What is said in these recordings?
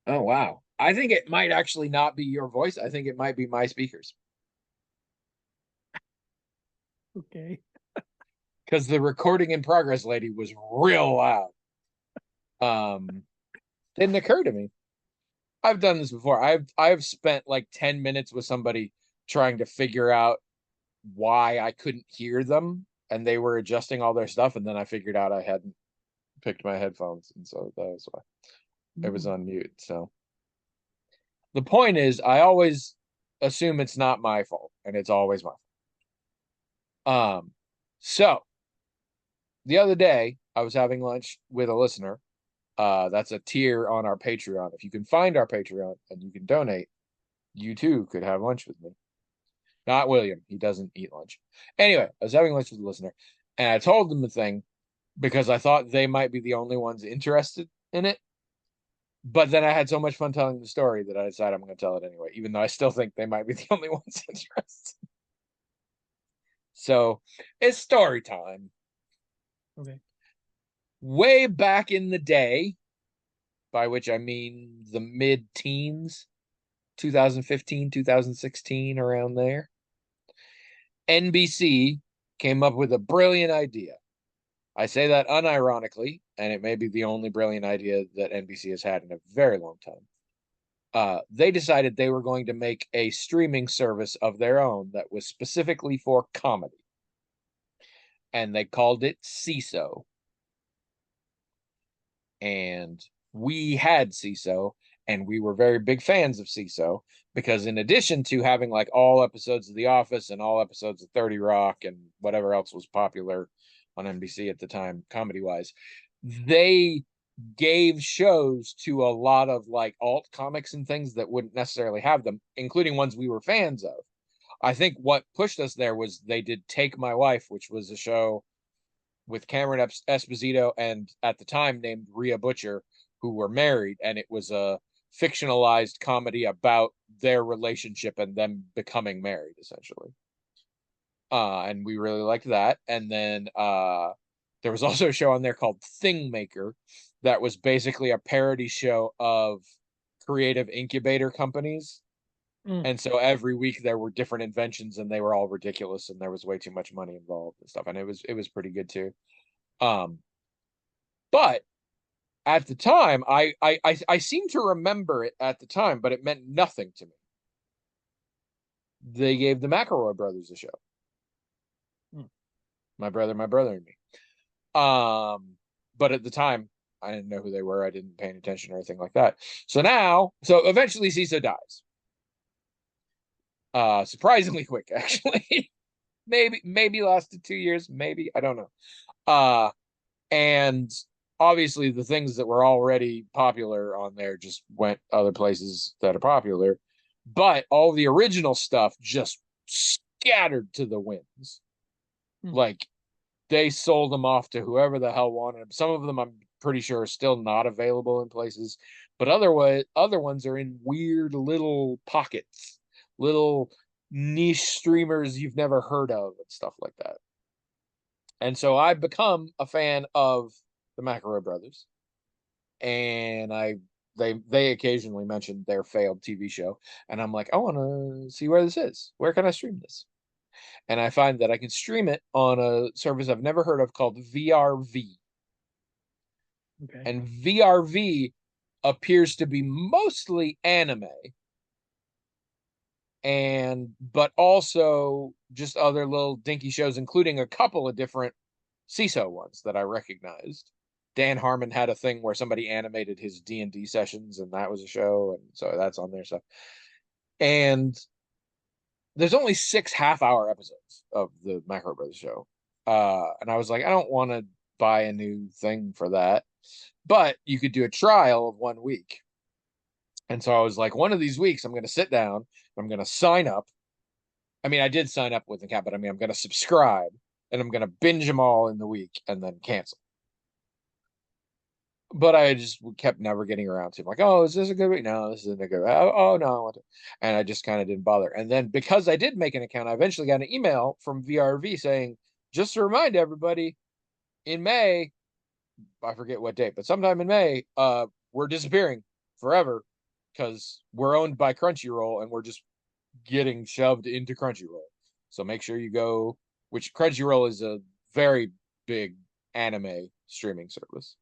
Oh, wow. I think it might actually not be your voice. I think it might be my speakers Okay. because the recording in progress lady was real loud. Didn't occur to me. I've done this before. I've spent like 10 minutes with somebody trying to figure out why I couldn't hear them and they were adjusting all their stuff and then I figured out I hadn't picked my headphones and so that was why it was Hmm. on mute. So the point is I always assume it's not my fault and it's always my fault. So the other day I was having lunch with a listener. That's a tier on our Patreon. If you can find our Patreon and you can donate, you too could have lunch with me. Not William. He doesn't eat lunch. Anyway, I was having lunch with a listener and I told them the thing because I thought they might be the only ones interested in it. But then I had so much fun telling the story that I decided I'm going to tell it anyway, even though I still think they might be the only ones interested. So it's story time. Okay. Way back in the day, by which I mean the mid teens, 2015, 2016, around there, NBC came up with a brilliant idea. I say that unironically, and it may be the only brilliant idea that NBC has had in a very long time. They decided they were going to make a streaming service of their own that was specifically for comedy, and they called it CISO. And we had CISO, and we were very big fans of CISO because, in addition to having like all episodes of The Office and all episodes of 30 Rock and whatever else was popular on NBC at the time, comedy wise, they gave shows to a lot of like alt comics and things that wouldn't necessarily have them, including ones we were fans of. I think what pushed us there was they did Take My Wife, which was a show with Cameron Esposito and at the time named Rhea Butcher, who were married, and it was a fictionalized comedy about their relationship and them becoming married, essentially. And we really liked that. And then there was also a show on there called Thing Maker that was basically a parody show of creative incubator companies. Mm. And so every week there were different inventions and they were all ridiculous and there was way too much money involved and stuff. And it was pretty good too. Um, but at the time, I seem to remember it at the time, but it meant nothing to me. They gave the McElroy brothers a show. Mm. My brother, and me. Um, but at the time, I didn't know who they were. I didn't pay any attention or anything like that. So eventually, CISO dies. Surprisingly quick, actually. maybe lasted 2 years. Maybe I don't know. And obviously the things that were already popular on there just went other places that are popular, but all the original stuff just scattered to the winds. Mm. Like they sold them off to whoever the hell wanted them. Some of them I'm pretty sure are still not available in places, but other ones are in weird little pockets, little niche streamers you've never heard of and stuff like that. And so I've become a fan of the McElroy brothers, and they occasionally mention their failed TV show, and I'm like, I want to see where this is. Where can I stream this? And I find that I can stream it on a service I've never heard of called VRV, Okay. and VRV appears to be mostly anime and but also just other little dinky shows, including a couple of different CISO ones that I recognized. Dan Harmon had a thing where somebody animated his D&D sessions, and that was a show, and so that's on there stuff. And there's only 6 half-hour episodes of the Macro Brothers show, and I was like, I don't want to buy a new thing for that, but you could do a trial of 1 week. And so I was like, one of these weeks, I'm going to sit down, I'm going to sign up. I mean, I did sign up with the cap, but I mean, I'm going to subscribe and I'm going to binge them all in the week and then cancel. But I just kept never getting around to it. Like, oh, is this a good week? No, this isn't a good. Oh no, I want to. And I just kind of didn't bother. And then because I did make an account, I eventually got an email from VRV saying, just to remind everybody, in May, I forget what date, but sometime in May, we're disappearing forever. because we're owned by Crunchyroll and we're just getting shoved into Crunchyroll. So make sure you go, which Crunchyroll is a very big anime streaming service.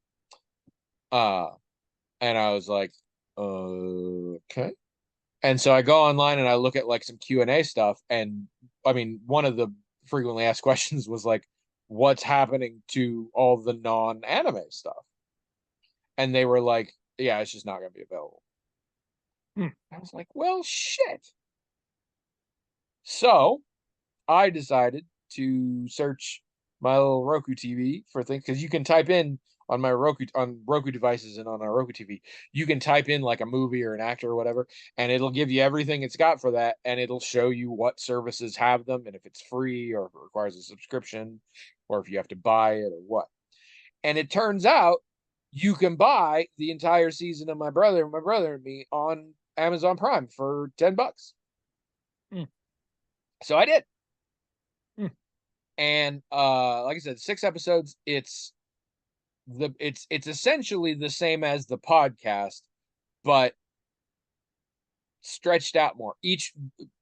And I was like, okay. And so I go online and I look at like some Q&A stuff. And I mean, one of the frequently asked questions was like, what's happening to all the non-anime stuff? And they were like, yeah, it's just not going to be available. I was like, well, shit. So I decided to search my little Roku TV for things, because you can type in on my Roku devices and on our Roku TV, you can type in like a movie or an actor or whatever, and it'll give you everything it's got for that, and it'll show you what services have them and if it's free or if it requires a subscription or if you have to buy it or what. And it turns out you can buy the entire season of My Brother and Me on Amazon Prime for $10. So I did. And like I said, 6 episodes. It's essentially the same as the podcast, but stretched out more.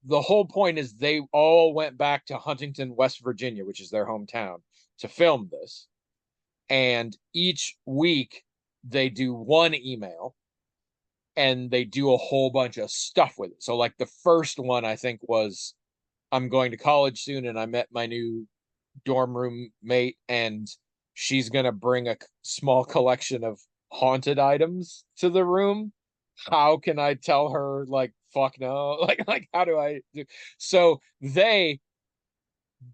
The whole point is they all went back to Huntington, West Virginia, which is their hometown, to film this. And each week they do one email and they do a whole bunch of stuff with it. So like the first one I think was, I'm going to college soon and I met my new dorm room mate and she's gonna bring a small collection of haunted items to the room. How can I tell her like fuck no? Like how do I do? So they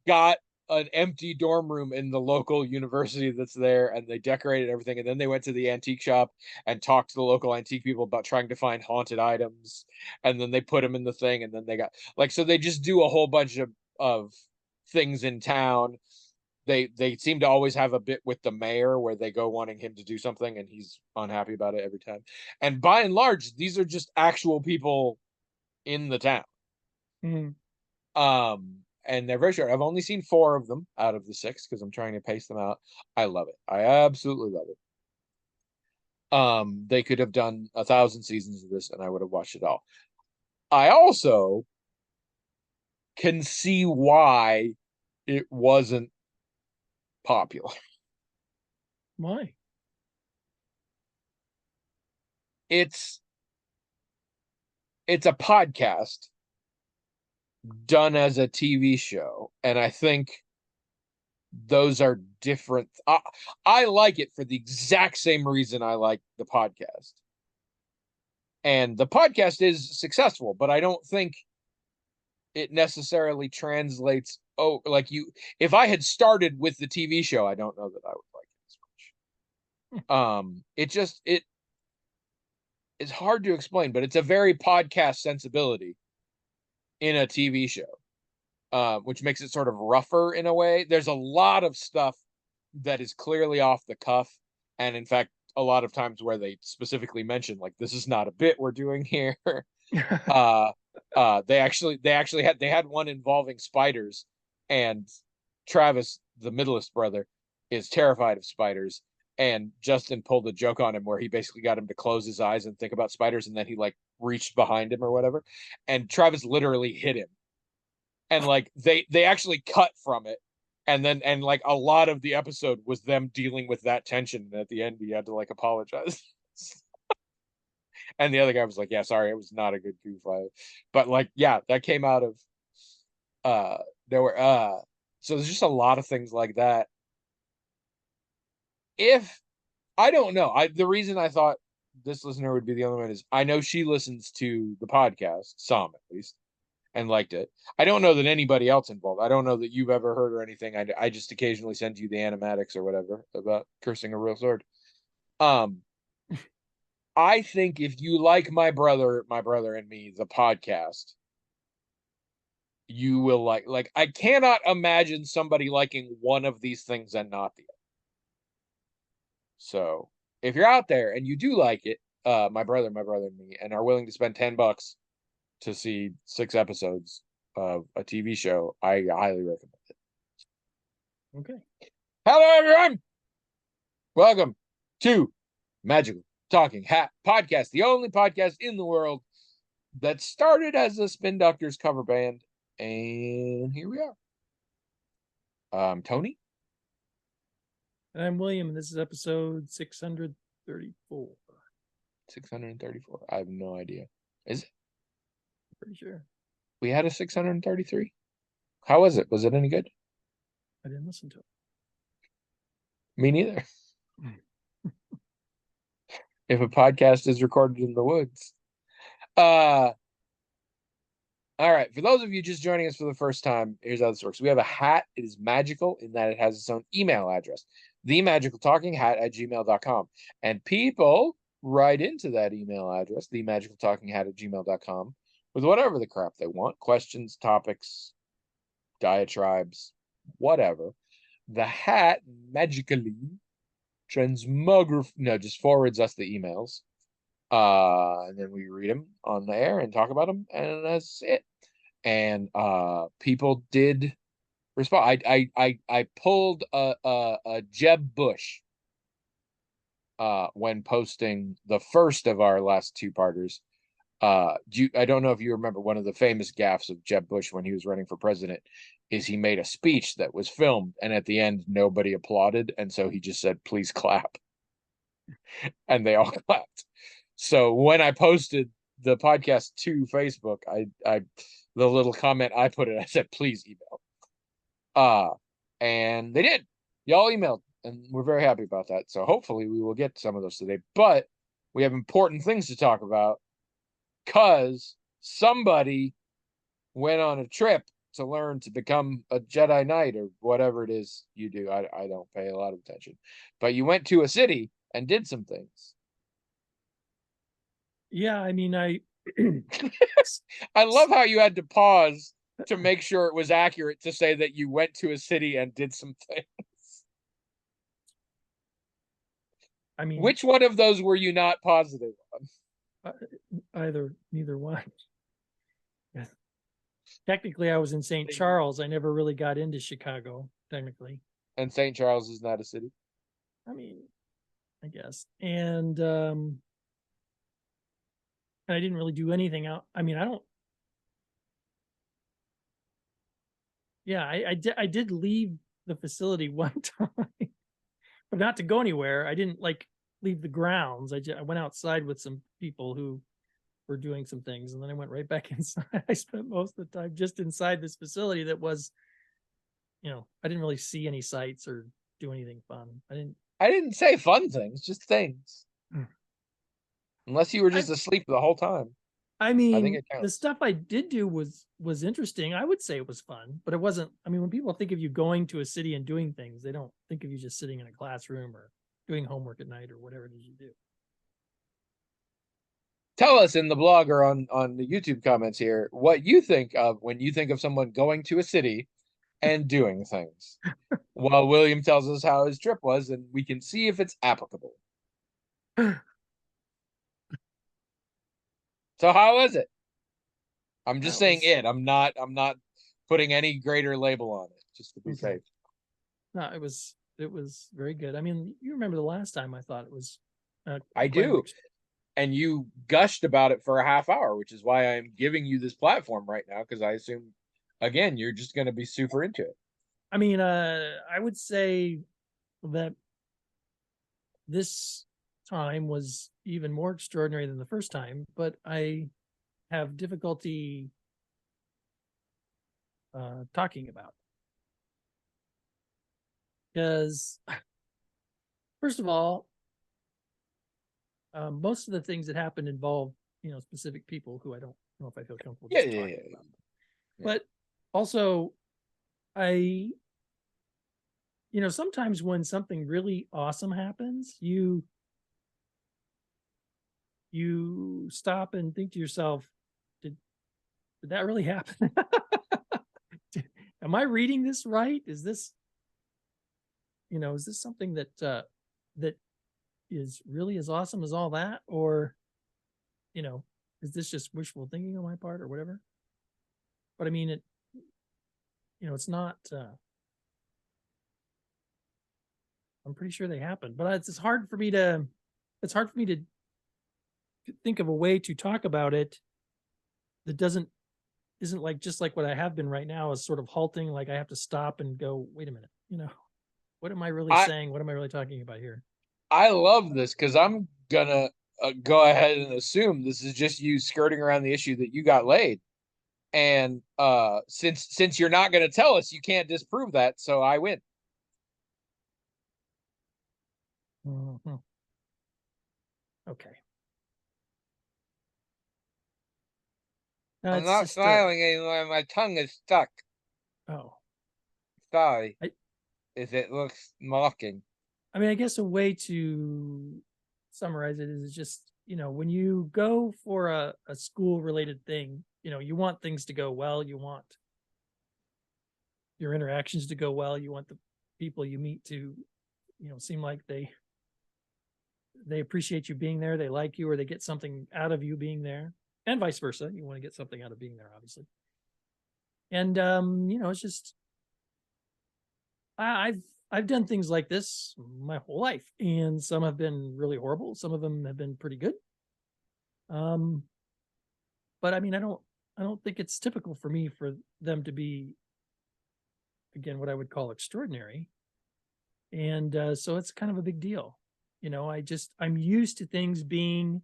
got an empty dorm room in the local university that's there and they decorated everything, and then they went to the antique shop and talked to the local antique people about trying to find haunted items, and then they put them in the thing, and then they got like, so they just do a whole bunch of things in town. They seem to always have a bit with the mayor where they go wanting him to do something and he's unhappy about it every time. And by and large, these are just actual people in the town. And they're very short. I've only seen 4 of them out of the 6 because I'm trying to pace them out. I love it. I absolutely love it. They could have done 1,000 seasons of this and I would have watched it all. I also can see why it wasn't popular. Why? It's a podcast done as a TV show, and I think those are different. I like it for the exact same reason I like the podcast. And the podcast is successful, but I don't think it necessarily translates. Oh, like if I had started with the TV show, I don't know that I would like it as much. It is hard to explain, but it's a very podcast sensibility in a TV show, which makes it sort of rougher in a way. There's a lot of stuff that is clearly off the cuff, and in fact, a lot of times where they specifically mention like this is not a bit we're doing here. They actually had one involving spiders, and Travis, the middleest brother, is terrified of spiders. And Justin pulled a joke on him where he basically got him to close his eyes and think about spiders, and then he like reached behind him or whatever, and Travis literally hit him. And like they actually cut from it, and like a lot of the episode was them dealing with that tension, and at the end he had to like apologize. And the other guy was like, yeah, sorry, it was not a good goof. But like, yeah, that came out of there were so there's just a lot of things like that. If I don't know, the reason I thought this listener would be the only one is I know she listens to the podcast, some at least, and liked it. I don't know that anybody else involved. I don't know that you've ever heard or anything. I just occasionally send you the animatics or whatever about cursing a real sword. I think if you like My Brother and Me, the podcast, you will like I cannot imagine somebody liking one of these things and not the other. So if you're out there and you do like it, My Brother and Me, and are willing to spend $10 to see 6 episodes of a TV show, I highly recommend it. Okay. Hello, everyone. Welcome to Magical Talking Hat podcast, the only podcast in the world that started as a Spin Doctors cover band, and here we are. Tony, And I'm William, and this is episode 634. 634. I have no idea. Is it? Pretty sure. We had a 633? How was it? Was it any good? I didn't listen to it. Me neither. If a podcast is recorded in the woods. All right. For those of you just joining us for the first time, here's how this works. We have a hat. It is magical in that it has its own email address, themagicaltalkinghat@gmail.com. And people write into that email address, themagicaltalkinghat@gmail.com, with whatever the crap they want, questions, topics, diatribes, whatever. The hat magically just forwards us the emails. And then we read them on the air and talk about them, and that's it. And people did respond. I pulled a Jeb Bush when posting the first of our last two-parters. I don't know if you remember, one of the famous gaffes of Jeb Bush when he was running for president is he made a speech that was filmed, and at the end nobody applauded, and so he just said, "Please clap," and they all clapped. So when I posted the podcast to Facebook, the little comment I put it, I said, "Please email." And they did. Y'all emailed, and we're very happy about that. So hopefully we will get some of those today. But we have important things to talk about because somebody went on a trip to learn to become a Jedi Knight or whatever it is you do. I don't pay a lot of attention. But you went to a city and did some things. Yeah, I mean, I love how you had to pause to make sure it was accurate to say that you went to a city and did some things. I mean, which one of those were you not positive on? Neither one. Technically, I was in St. Charles. I never really got into Chicago, technically. And St. Charles is not a city? I mean, I guess. And I didn't really do anything out. I mean, I did leave the facility one time, but not to go anywhere. I didn't leave the grounds. I went outside with some people who were doing some things, and then I went right back inside. I spent most of the time just inside this facility that was, I didn't really see any sights or do anything fun. I didn't say fun things, just things. Unless you were just asleep the whole time. I mean, the stuff I did do was interesting. I would say it was fun, but it wasn't. I mean, when people think of you going to a city and doing things, they don't think of you just sitting in a classroom or doing homework at night or whatever it is you do. Tell us in the blog or on the YouTube comments here what you think of when you think of someone going to a city and doing things. While William tells us how his trip was, and we can see if it's applicable. So how was it? I'm just saying it. I'm not putting any greater label on it, just to be safe. No, it was very good. I mean, you remember the last time I thought it was I do. And you gushed about it for a half hour, which is why I'm giving you this platform right now, because I assume, again, you're just going to be super into it. I mean, I would say that this time was even more extraordinary than the first time, but I have difficulty talking about it. Because, first of all, most of the things that happened involve, specific people who I don't know if I feel comfortable just talking about. But also, sometimes when something really awesome happens, you stop and think to yourself, did that really happen? Am I reading this right? Is this something that is really as awesome as all that? Or, is this just wishful thinking on my part or whatever? But I mean, it's not, I'm pretty sure they happened, but it's hard for me to think of a way to talk about it that isn't like just like what I have been right now, is sort of halting. Like I have to stop and go, wait a minute, what am I really I saying? What am I really talking about here? I love this because I'm gonna go ahead and assume this is just you skirting around the issue that you got laid. And since you're not gonna tell us, you can't disprove that, so I win. Mhm. Okay. No, I'm it's not just smiling anymore. My tongue is stuck. oh, Sorry, I, if it looks mocking. I mean, I guess a way to summarize it is just, when you go for a school related thing, you want things to go well. You want your interactions to go well. You want the people you meet to, seem like they appreciate you being there. They like you, or they get something out of you being there, and vice versa. You want to get something out of being there, obviously. And, it's just, I've done things like this my whole life, and some have been really horrible. Some of them have been pretty good. Um, but I mean, I don't think it's typical for me for them to be, again, what I would call extraordinary. And so it's kind of a big deal. I'm used to things being,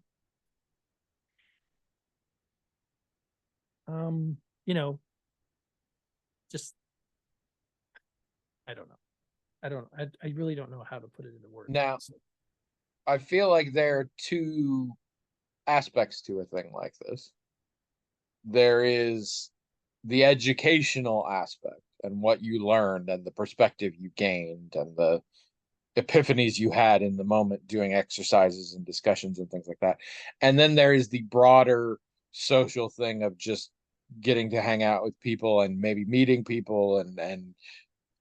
um, you know, just, I don't know. I really don't know how to put it into words. Now, I feel like there are two aspects to a thing like this. There is the educational aspect and what you learned and the perspective you gained and the epiphanies you had in the moment doing exercises and discussions and things like that. And then there is the broader social thing of just getting to hang out with people and maybe meeting people and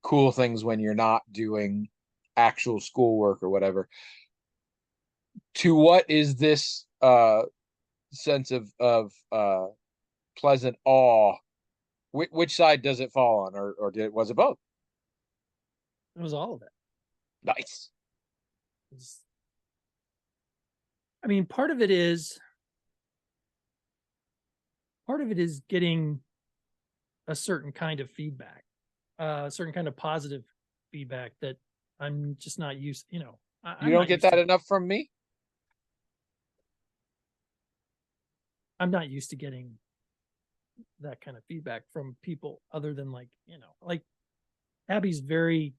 cool things when you're not doing actual schoolwork or whatever. To what is this sense of pleasant awe? Which side does it fall on, was it both? It was all of it. Nice. I mean, part of it is getting a certain kind of feedback, a certain kind of positive feedback that I'm just not used. You I'm don't not get used that to. enough from me? I'm not used to getting that kind of feedback from people other than like Abby's very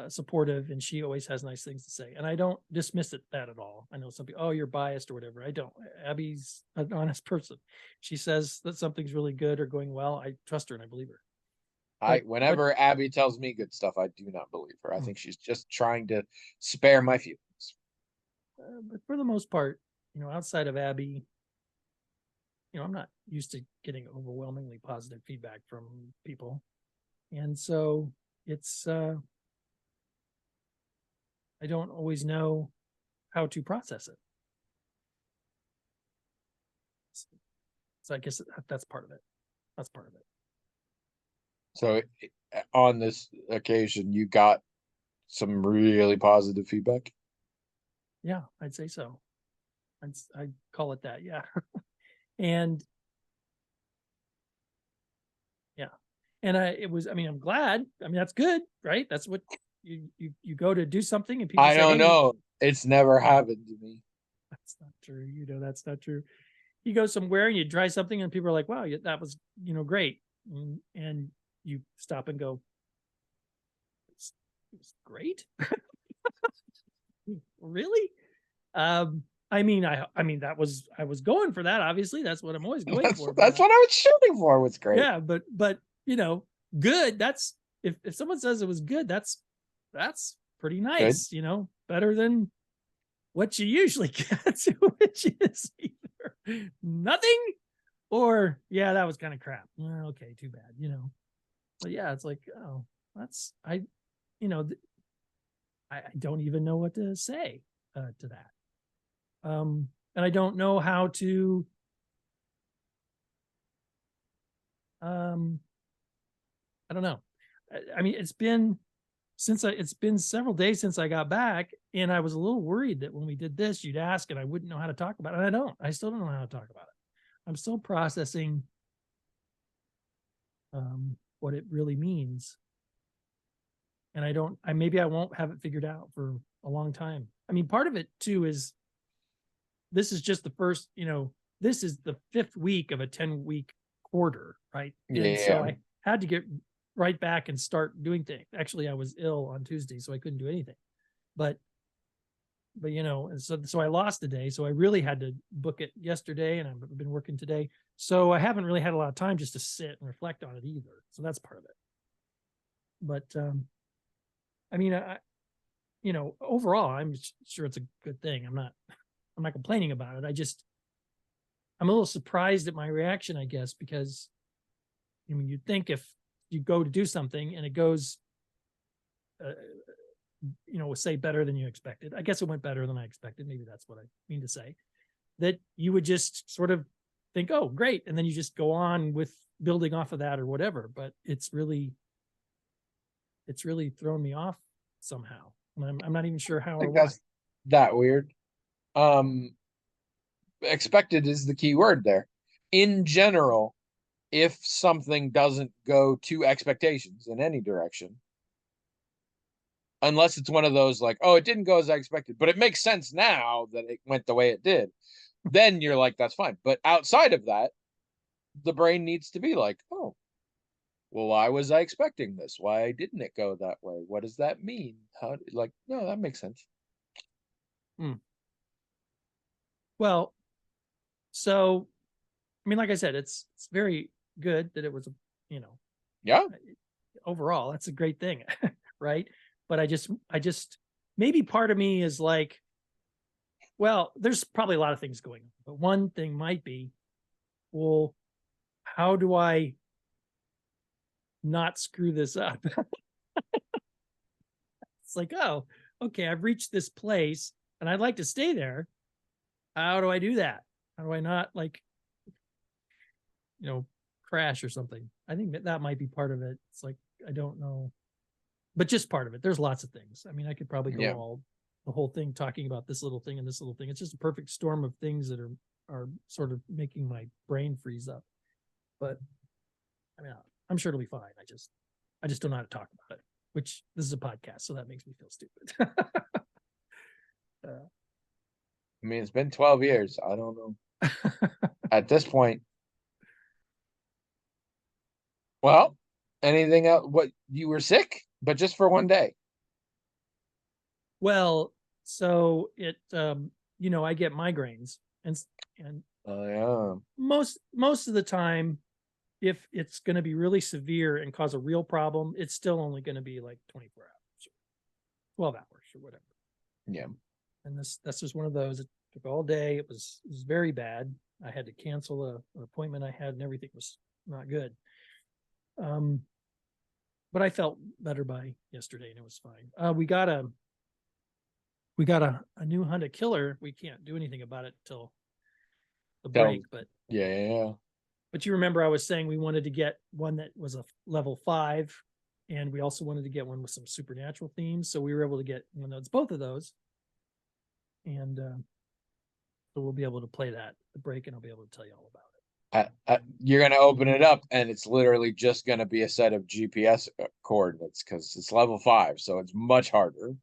supportive, and she always has nice things to say, and I don't dismiss that at all. I know some people, oh, you're biased or whatever. I don't. Abby's an honest person. She says that something's really good or going well, I trust her and I believe her. But Whenever Abby tells me good stuff, I do not believe her. I think she's just trying to spare my feelings. but for the most part, outside of Abby, I'm not used to getting overwhelmingly positive feedback from people, and so it's I don't always know how to process it. So I guess that's part of it. That's part of it. So on this occasion, you got some really positive feedback. Yeah, I'd say so. I'd call it that. Yeah. And yeah. And I mean, I'm glad. I mean, that's good, right? That's what you go to do something and people I say, don't hey, know. It's never happened to me. that's not true. That's not true. You go somewhere and you try something and people are like, wow, that was, great. And you stop and go, it's great. Really? I mean, I was going for that. Obviously, that's what I'm always going for. That's what I was shooting for. Was great. Yeah, but good. That's if someone says it was good, that's pretty nice. Good. Better than what you usually get, which is either nothing or yeah, that was kind of crap. Well, okay, too bad. But yeah, it's like, oh, that's you know, I don't even know what to say to that. And I don't know how to I don't know. I mean, it's been several days since I got back, And I was a little worried that when we did this, you'd ask and I wouldn't know how to talk about it. And I don't. I still don't know how to talk about it. I'm still processing what it really means. And maybe I won't have it figured out for a long time. I mean, part of it too is this is just the first, this is the 5th week of a 10-week quarter, right? And so Yeah. I had to get right back and start doing things. Actually, I was ill on Tuesday, so I couldn't do anything. But and so I lost a day. So I really had to book it yesterday, and I've been working today. So I haven't really had a lot of time just to sit and reflect on it either. So that's part of it. But I mean, overall, I'm sure it's a good thing. I'm not complaining about it. I'm a little surprised at my reaction, I guess, because you'd think if you go to do something and it goes, say better than you expected. I guess it went better than I expected. Maybe that's what I mean to say. That you would just sort of think, oh, great, and then you just go on with building off of that or whatever. But it's really thrown me off somehow. And I'm not even sure how I or think why. that's that weird. Expected is the key word there. In general, if something doesn't go to expectations in any direction, unless it's one of those like, oh, it didn't go as I expected, but it makes sense now that it went the way it did, then you're like, that's fine. But outside of that, the brain needs to be like, oh, well, why was I expecting this? Why didn't it go that way? What does that mean? No, that makes sense. Well, so I mean, like I said, it's very good that it was, Yeah. overall, that's a great thing, right? But I just maybe part of me is like, well, there's probably a lot of things going on, but one thing might be, well, how do I not screw this up? It's like, oh, okay, I've reached this place and I'd like to stay there. How do I do that? How do I not crash or something? I think that might be part of it. It's like, I don't know, but just part of it. There's lots of things. I mean, I could probably go the whole thing talking about this little thing and this little thing. It's just a perfect storm of things that are sort of making my brain freeze up. But I mean, I'm sure it'll be fine. I just don't know how to talk about it, which this is a podcast, so that makes me feel stupid. I mean, it's been 12 years. I don't know. At this point. Well, anything else? What, you were sick, but just for one day? Well, so it, I get migraines, and Oh, yeah. most of the time, if it's going to be really severe and cause a real problem, it's still only going to be like 24 hours, or 12 hours, or whatever. Yeah. And that's just one of those. It took all day. It was very bad. I had to cancel an appointment I had, and everything was not good. But I felt better by yesterday, and it was fine. We got a new Honda Killer. We can't do anything about it till the break, but yeah. But you remember I was saying we wanted to get one that was a level 5, and we also wanted to get one with some supernatural themes. So we were able to get one that's both of those. And so we'll be able to play that at the break, and I'll be able to tell you all about it. You're going to open it up, and it's literally just going to be a set of GPS coordinates because it's level 5. So it's much harder.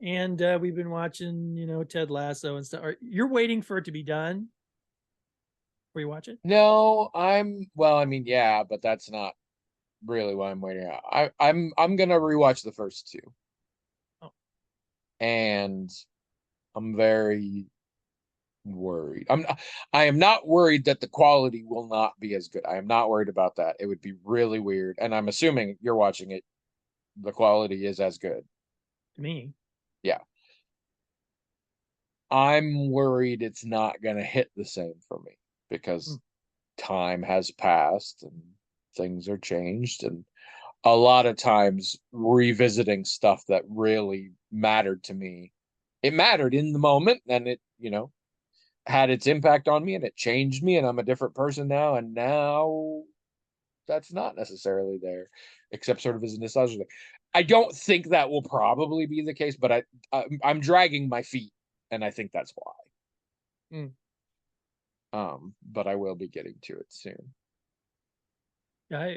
And we've been watching, Ted Lasso and stuff. You're waiting for it to be done before you watch it? No, well, I mean, yeah, but that's not really what I'm waiting at. I'm gonna rewatch the first 2. Oh. And I'm very worried. I am not worried that the quality will not be as good. I am not worried about that. It would be really weird. And I'm assuming you're watching it, the quality is as good. To me. Yeah. I'm worried it's not gonna hit the same for me because time has passed and things are changed, and a lot of times revisiting stuff that really mattered to me, it mattered in the moment, and it had its impact on me, and it changed me, and I'm a different person now, and now that's not necessarily there, except sort of as a nostalgia thing. I don't think that will probably be the case, but I'm dragging my feet, and I think that's why. Mm. But I will be getting to it soon. Yeah,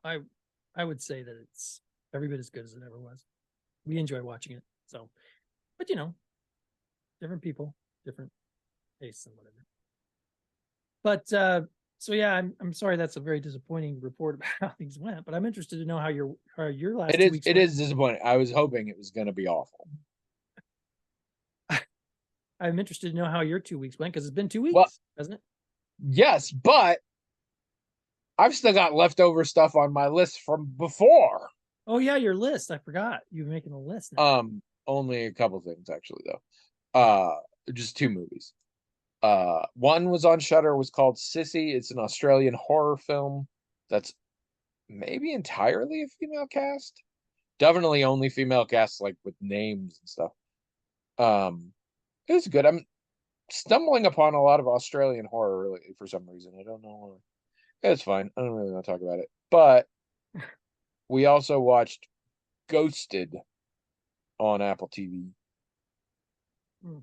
I I would say that it's every bit as good as it ever was. We enjoy watching it. So, but different people, different tastes and whatever. But so yeah, I'm sorry that's a very disappointing report about how things went, but I'm interested to know how your last It 2 weeks it went. is disappointing. I was hoping it was going to be awful. I'm interested to know how your 2 weeks went because it's been 2 Well, weeks, hasn't it? yes, but I've still got leftover stuff on my list from before. Oh yeah, your list. I forgot you were making a list now. Only a couple things actually though. Just two movies. One was on Shudder, was called Sissy. It's an Australian horror film that's maybe entirely a female cast. Definitely only female cast, like with names and stuff. It was good. I'm stumbling upon a lot of Australian horror lately for some reason. I don't know why. It's fine. I don't really want to talk about it. But we also watched Ghosted on Apple TV. Hmm.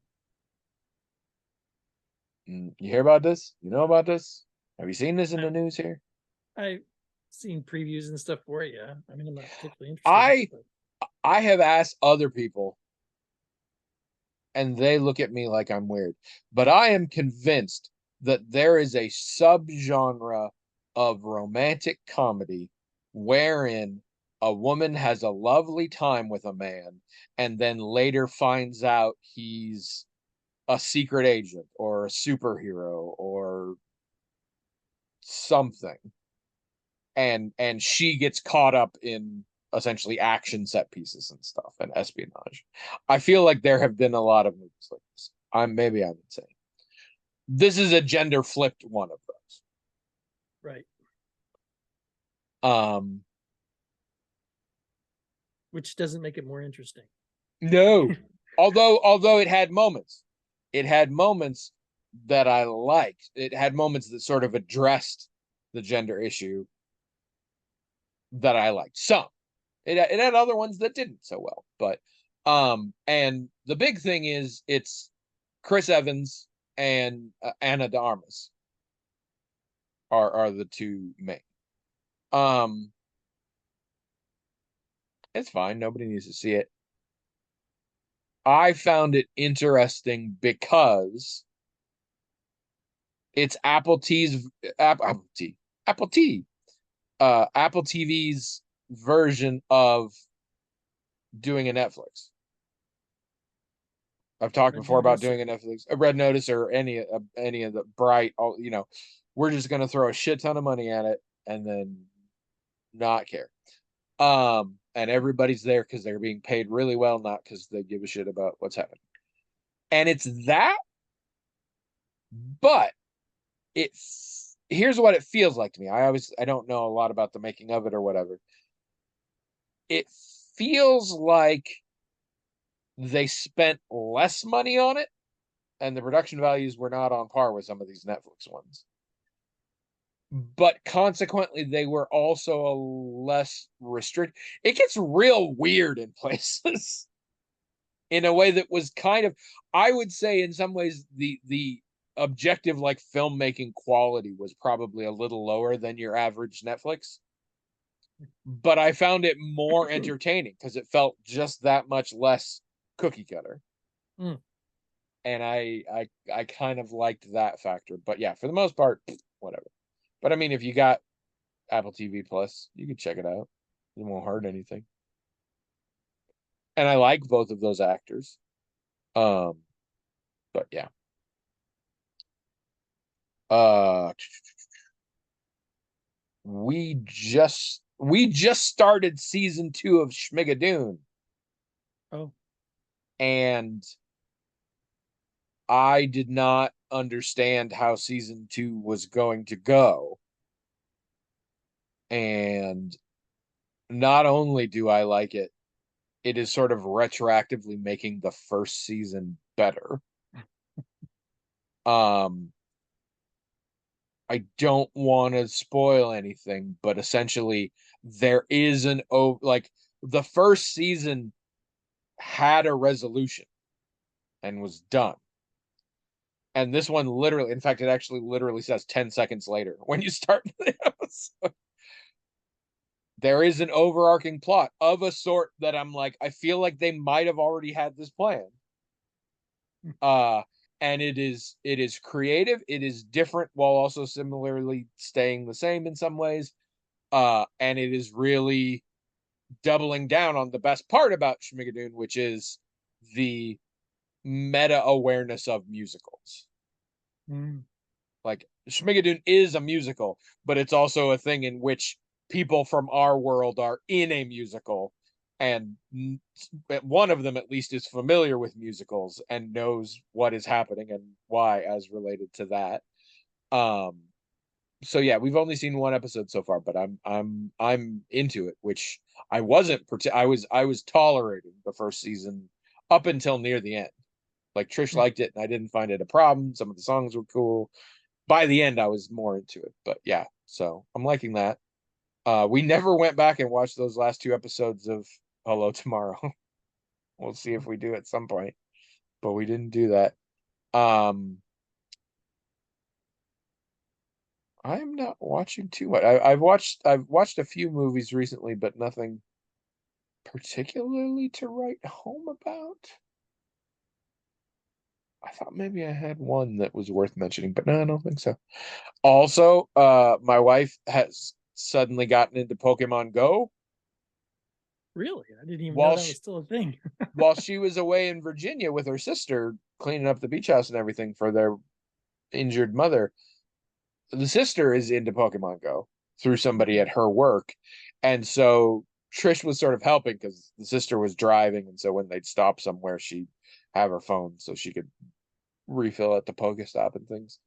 You hear about this? You know about this? Have you seen this in the I've, news here? I've seen previews and stuff for it. Yeah, I mean, I'm not particularly interested in it, I but I have asked other people and they look at me like I'm weird, but I am convinced that there is a subgenre of romantic comedy wherein a woman has a lovely time with a man and then later finds out he's a secret agent or a superhero or something, and she gets caught up in essentially action set pieces and stuff and espionage. I feel like there have been a lot of movies like this. I'm insane. This is a gender flipped one of right, those. which doesn't make it more interesting. No. Although it had moments that I liked. It had moments that sort of addressed the gender issue that I liked. Some. It had other ones that didn't so well, but and the big thing is it's Chris Evans and Anna de Armas are the two main. Um, it's fine. Nobody needs to see it. I found it interesting because it's Apple T Apple T Apple TV's version of doing a Netflix. I've talked Red before about Notice, or, doing a Red Notice or any of the Bright. All we're just gonna throw a shit ton of money at it and then not care. And everybody's there because they're being paid really well, not because they give a shit about what's happening. And it's that, but here's what it feels like to me. I don't know a lot about the making of it or whatever. It feels like they spent less money on it and the production values were not on par with some of these Netflix ones. But consequently, they were also a less restrict. It gets real weird in places in a way that was kind of, I would say, in some ways, the objective like filmmaking quality was probably a little lower than your average Netflix. But I found it more entertaining because it felt just that much less cookie cutter. mm, And I kind of liked that factor. But yeah, for the most part, whatever. But I mean, if you got Apple TV Plus, you can check it out. It won't hurt anything. And I like both of those actors. Um, but yeah. Uh we just started season 2 of Schmigadoon, oh, and I did not understand how season 2 was going to go. And not only do I like it, it is sort of retroactively making the first season better. Um, I don't want to spoil anything, but essentially there is like the first season had a resolution and was done. And this one literally, in fact, it actually literally says 10 seconds later when you start the episode. There is an overarching plot of a sort that I'm like, I feel like they might have already had this plan. Uh, and it is creative, it is different while also similarly staying the same in some ways. And it is really doubling down on the best part about Schmigadoon, which is the meta awareness of musicals. Mm. Like Schmigadoon is a musical, but it's also a thing in which people from our world are in a musical, and one of them at least is familiar with musicals and knows what is happening and why as related to that. Um, so yeah, we've only seen one episode so far, but I'm into it, which I wasn't. I was tolerating the first season up until near the end. Like Trish Mm. liked it, and I didn't find it a problem. Some of the songs were cool. By the end, I was more into it. But yeah, so I'm liking that. We never went back and watched those last two episodes of Hello Tomorrow. We'll see if we do at some point, but we didn't do that. Um, I'm not watching too much. I've watched a few movies recently, but nothing particularly to write home about. I thought maybe I had one that was worth mentioning, but no, I don't think so. Also, my wife has suddenly gotten into Pokemon Go Really? I didn't even know while that was she, still a thing. while she was away in Virginia with her sister cleaning up the beach house and everything for their injured mother. The sister is into Pokemon Go through somebody at her work. And so Trish was sort of helping because the sister was driving. And so when they'd stop somewhere, she'd have her phone so she could refill at the Pokestop and things.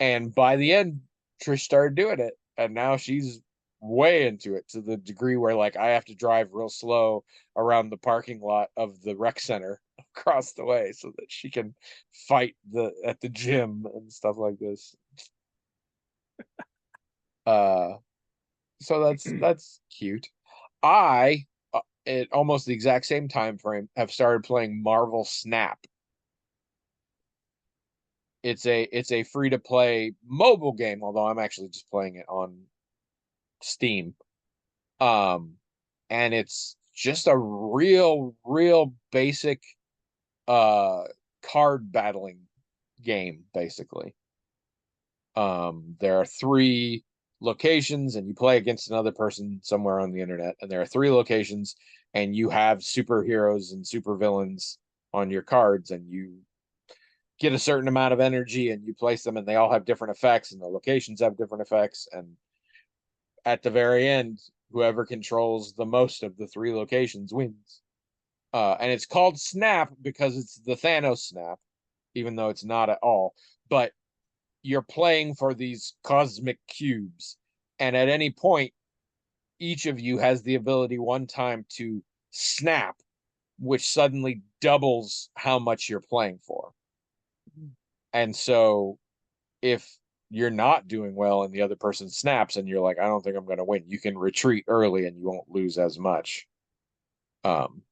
And by the end, Trish started doing it. And now she's way into it to the degree where like I have to drive real slow around the parking lot of the rec center across the way so that she can fight the at the gym and stuff like this. Uh so that's cute. I at almost the exact same time frame have started playing Marvel Snap. It's a free to play mobile game, although I'm actually just playing it on Steam. Um, and it's just a real basic uh card battling game, basically. There are three locations, and you play against another person somewhere on the internet, and there are three locations, and you have superheroes and supervillains on your cards, and you get a certain amount of energy and you place them, and they all have different effects, and the locations have different effects, and at the very end, whoever controls the most of the three locations wins. And it's called Snap because it's the Thanos snap, even though it's not at all. But you're playing for these cosmic cubes, and at any point, each of you has the ability one time to snap, which suddenly doubles how much you're playing for. And so if you're not doing well and the other person snaps and you're like, I don't think I'm going to win, you can retreat early and you won't lose as much. Um,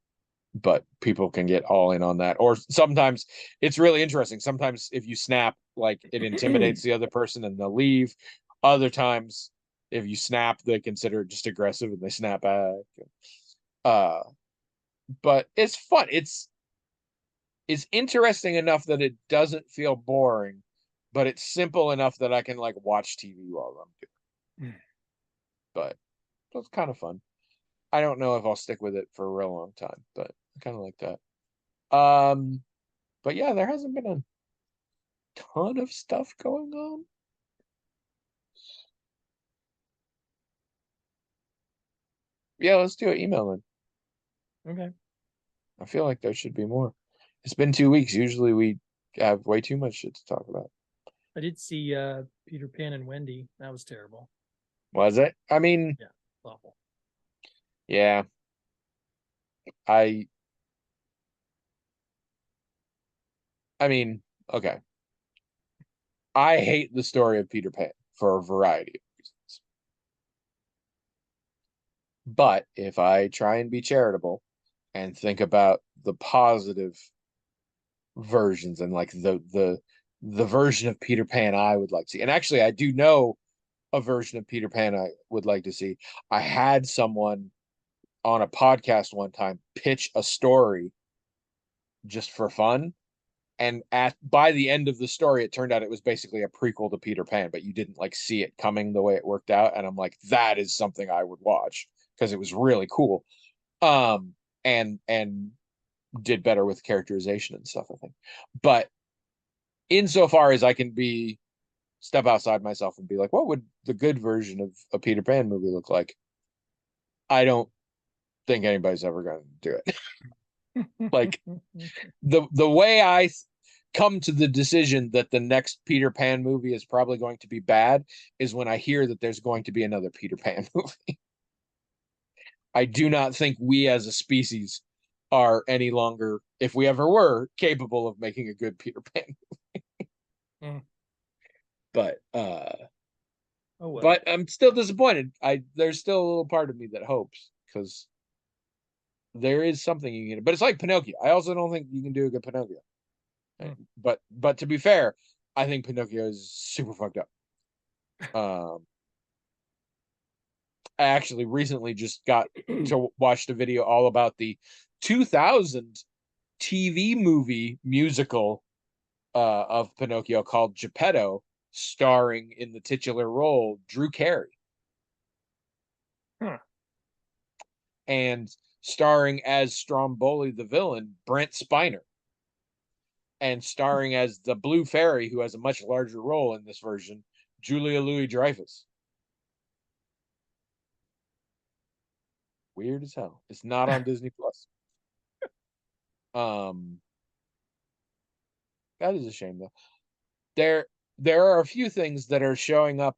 but people can get all in on that. Or sometimes it's really interesting. Sometimes if you snap, like it intimidates the other person and they'll leave. Other times, if you snap, they consider it just aggressive and they snap back. Uh, but it's fun. It's interesting enough that it doesn't feel boring, but it's simple enough that I can like watch TV while I'm doing it. But it's kind of fun. I don't know if I'll stick with it for a real long time, but I kind of like that. But yeah, there hasn't been a ton of stuff going on. Yeah, let's do an email then. Okay. I feel like there should be more. It's been 2 weeks. Usually we have way too much shit to talk about. I did see Peter Pan and Wendy. That was terrible. Was it? I mean, Yeah, awful. yeah. I I mean, okay. I hate the story of Peter Pan for a variety of reasons. But if I try and be charitable and think about the positive versions and like the version of Peter Pan I would like to see. And actually I do know a version of Peter Pan I would like to see. I had someone on a podcast one time pitch a story just for fun. And at by the end of the story, it turned out it was basically a prequel to Peter Pan, but you didn't like see it coming the way it worked out. And I'm like, that is something I would watch because it was really cool. And did better with characterization and stuff, I think. But insofar as I can be step outside myself and be like, what would the good version of a Peter Pan movie look like? I don't think anybody's ever going to do it. Like the way I come to the decision that the next Peter Pan movie is probably going to be bad is when I hear that there's going to be another Peter Pan movie. I do not think we as a species are any longer, if we ever were, capable of making a good Peter Pan Mm. but Oh well. but I'm still disappointed. There's still a little part of me that hopes because there is something you can, but it's like Pinocchio. I also don't think you can do a good Pinocchio. Mm. But to be fair, I think Pinocchio is super fucked up. I actually recently just got to watch the video all about the 2000 TV movie musical of Pinocchio called Geppetto, starring in the titular role Drew Carey. Huh. And starring as Stromboli the villain, Brent Spiner. And starring as the Blue Fairy, who has a much larger role in this version, Julia Louis-Dreyfus. Weird as hell. It's not on Disney Plus. Um, that is a shame though. There are a few things that are showing up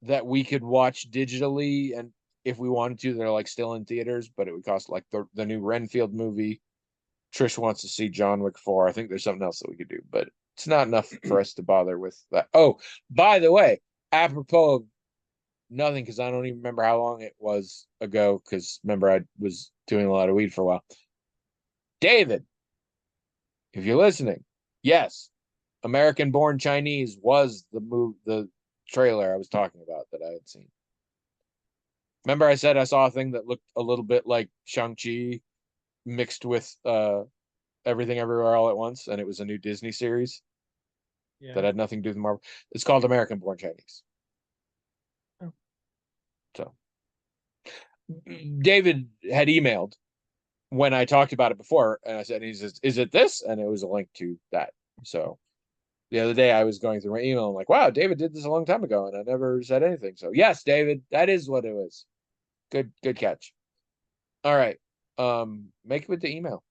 that we could watch digitally, and if we wanted to, they're like still in theaters, but it would cost like the new Renfield movie. Trish wants to see John Wick 4. I think there's something else that we could do, but it's not enough for us to bother with that. Oh, by the way, apropos of nothing, because I don't even remember how long it was ago, because remember I was doing a lot of weed for a while. David, if you're listening, yes, American Born Chinese was the trailer I was talking about that I had seen. Remember I said I saw a thing that looked a little bit like Shang-Chi mixed with Everything Everywhere All at Once, and it was a new Disney series that Yeah. had nothing to do with Marvel. It's called American Born Chinese. Oh. So David had emailed when I talked about it before, and I said, he says, "Is it this?" And it was a link to that. So the other day I was going through my email. I'm like, "Wow, David did this a long time ago, and I never said anything." So yes, David, that is what it was. Good catch. All right, make it with the email.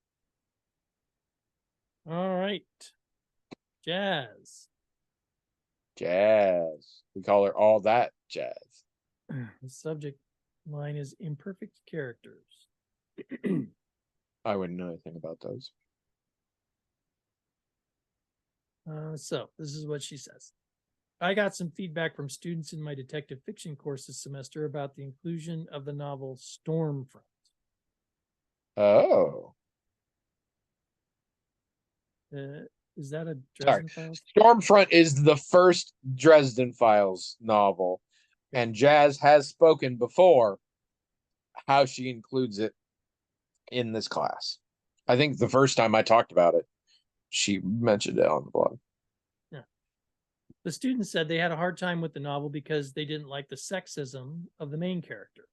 All right. Jazz. Jazz. We call her all that jazz. The subject line is imperfect characters. I wouldn't know anything about those. So this is what she says. I got some feedback from students in my detective fiction course this semester about the inclusion of the novel Stormfront. Oh. Is that a Sorry. Dresden Files? Stormfront is the first Dresden Files novel, Okay. and Jazz has spoken before how she includes it in this class. I think the first time I talked about it, she mentioned it on the blog. Yeah. The students said they had a hard time with the novel because they didn't like the sexism of the main character.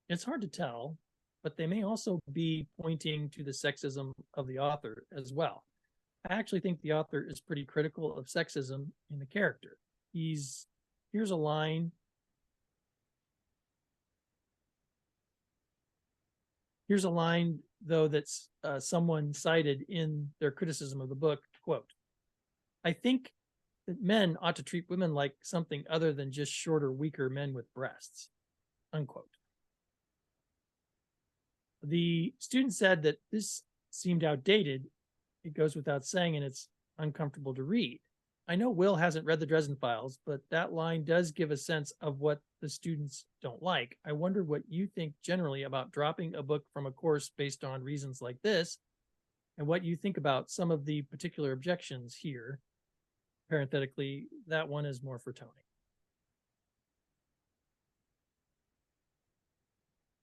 It's hard to tell, but they may also be pointing to the sexism of the author as well. I actually think the author is pretty critical of sexism in the character. Here's a line. Here's a line, though, that's someone cited in their criticism of the book, quote, "I think that men ought to treat women like something other than just shorter, weaker men with breasts," unquote. The student said that this seemed outdated. It goes without saying, and it's uncomfortable to read. I know Will hasn't read the Dresden Files, but that line does give a sense of what the students don't like. I wonder what you think generally about dropping a book from a course based on reasons like this, and what you think about some of the particular objections here. Parenthetically, that one is more for Tony.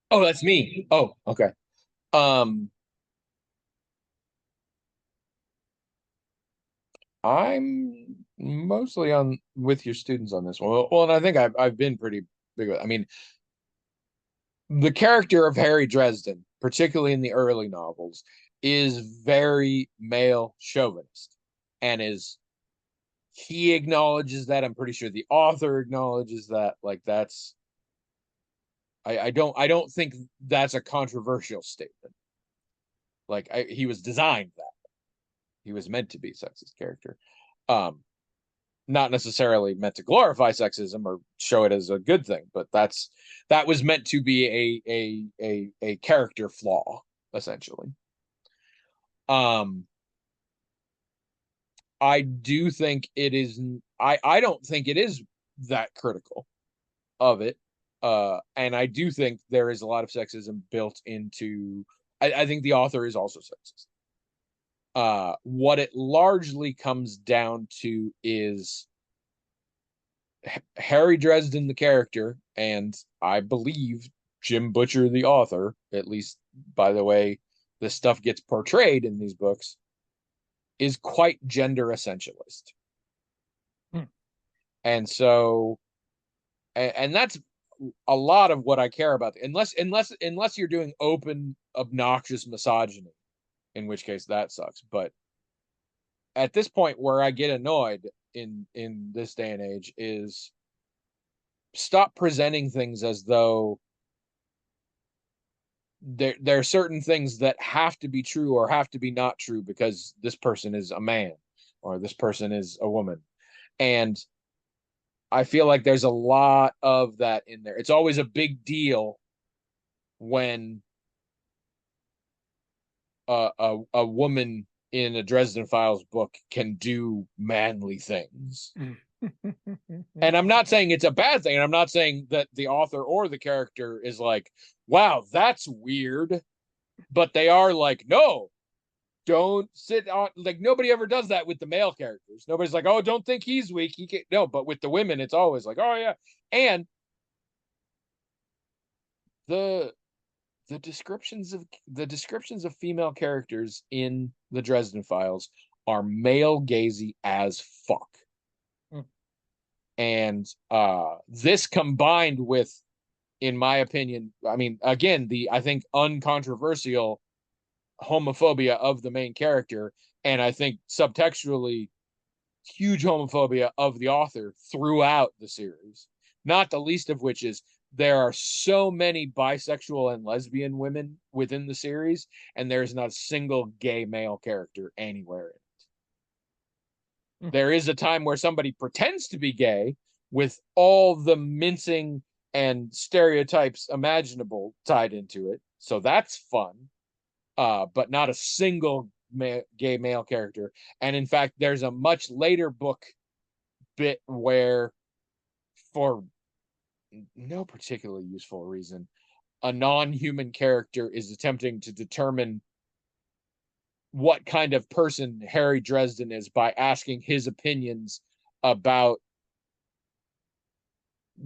Oh, that's me. Oh, okay. Um, I'm mostly on with your students on this one. Well, and I think I've been pretty big with. I mean, the character of Harry Dresden, particularly in the early novels, is very male chauvinist, and is he acknowledges that. I'm pretty sure the author acknowledges that. Like that's I don't think that's a controversial statement. Like he was designed that. He was meant to be a sexist character. Um, Not necessarily meant to glorify sexism or show it as a good thing, but that was meant to be a character flaw, essentially. Um, I do think it is. I don't think it is that critical of it. And I do think there is a lot of sexism built into. I think the author is also sexist. What it largely comes down to is Harry Dresden, the character, and I believe Jim Butcher, the author, at least by the way this stuff gets portrayed in these books, is quite gender essentialist. Hmm. And so, and that's a lot of what I care about. Unless you're doing open, obnoxious misogyny, in which case that sucks. But at this point, where I get annoyed in this day and age is stop presenting things as though there are certain things that have to be true or have to be not true because this person is a man or this person is a woman. And I feel like there's a lot of that in there. It's always a big deal when a woman in a Dresden Files book can do manly things. And I'm not saying it's a bad thing. And I'm not saying that the author or the character is like, wow, that's weird. But they are like, no, don't sit on, like, nobody ever does that with the male characters. Nobody's like, oh, don't think he's weak. He can't. No, but with the women, it's always like, oh, yeah. And the the descriptions of female characters in the Dresden Files are male gazy as fuck. Hmm. And this combined with, in my opinion, I mean, again, the I think uncontroversial homophobia of the main character, and I think subtextually huge homophobia of the author throughout the series. Not the least of which is there are so many bisexual and lesbian women within the series, and there's not a single gay male character anywhere in it. Hmm. There is a time where somebody pretends to be gay with all the mincing and stereotypes imaginable tied into it. So that's fun. But not a single gay male character. And in fact, there's a much later book bit where, for no particularly useful reason, a non-human character is attempting to determine what kind of person Harry Dresden is by asking his opinions about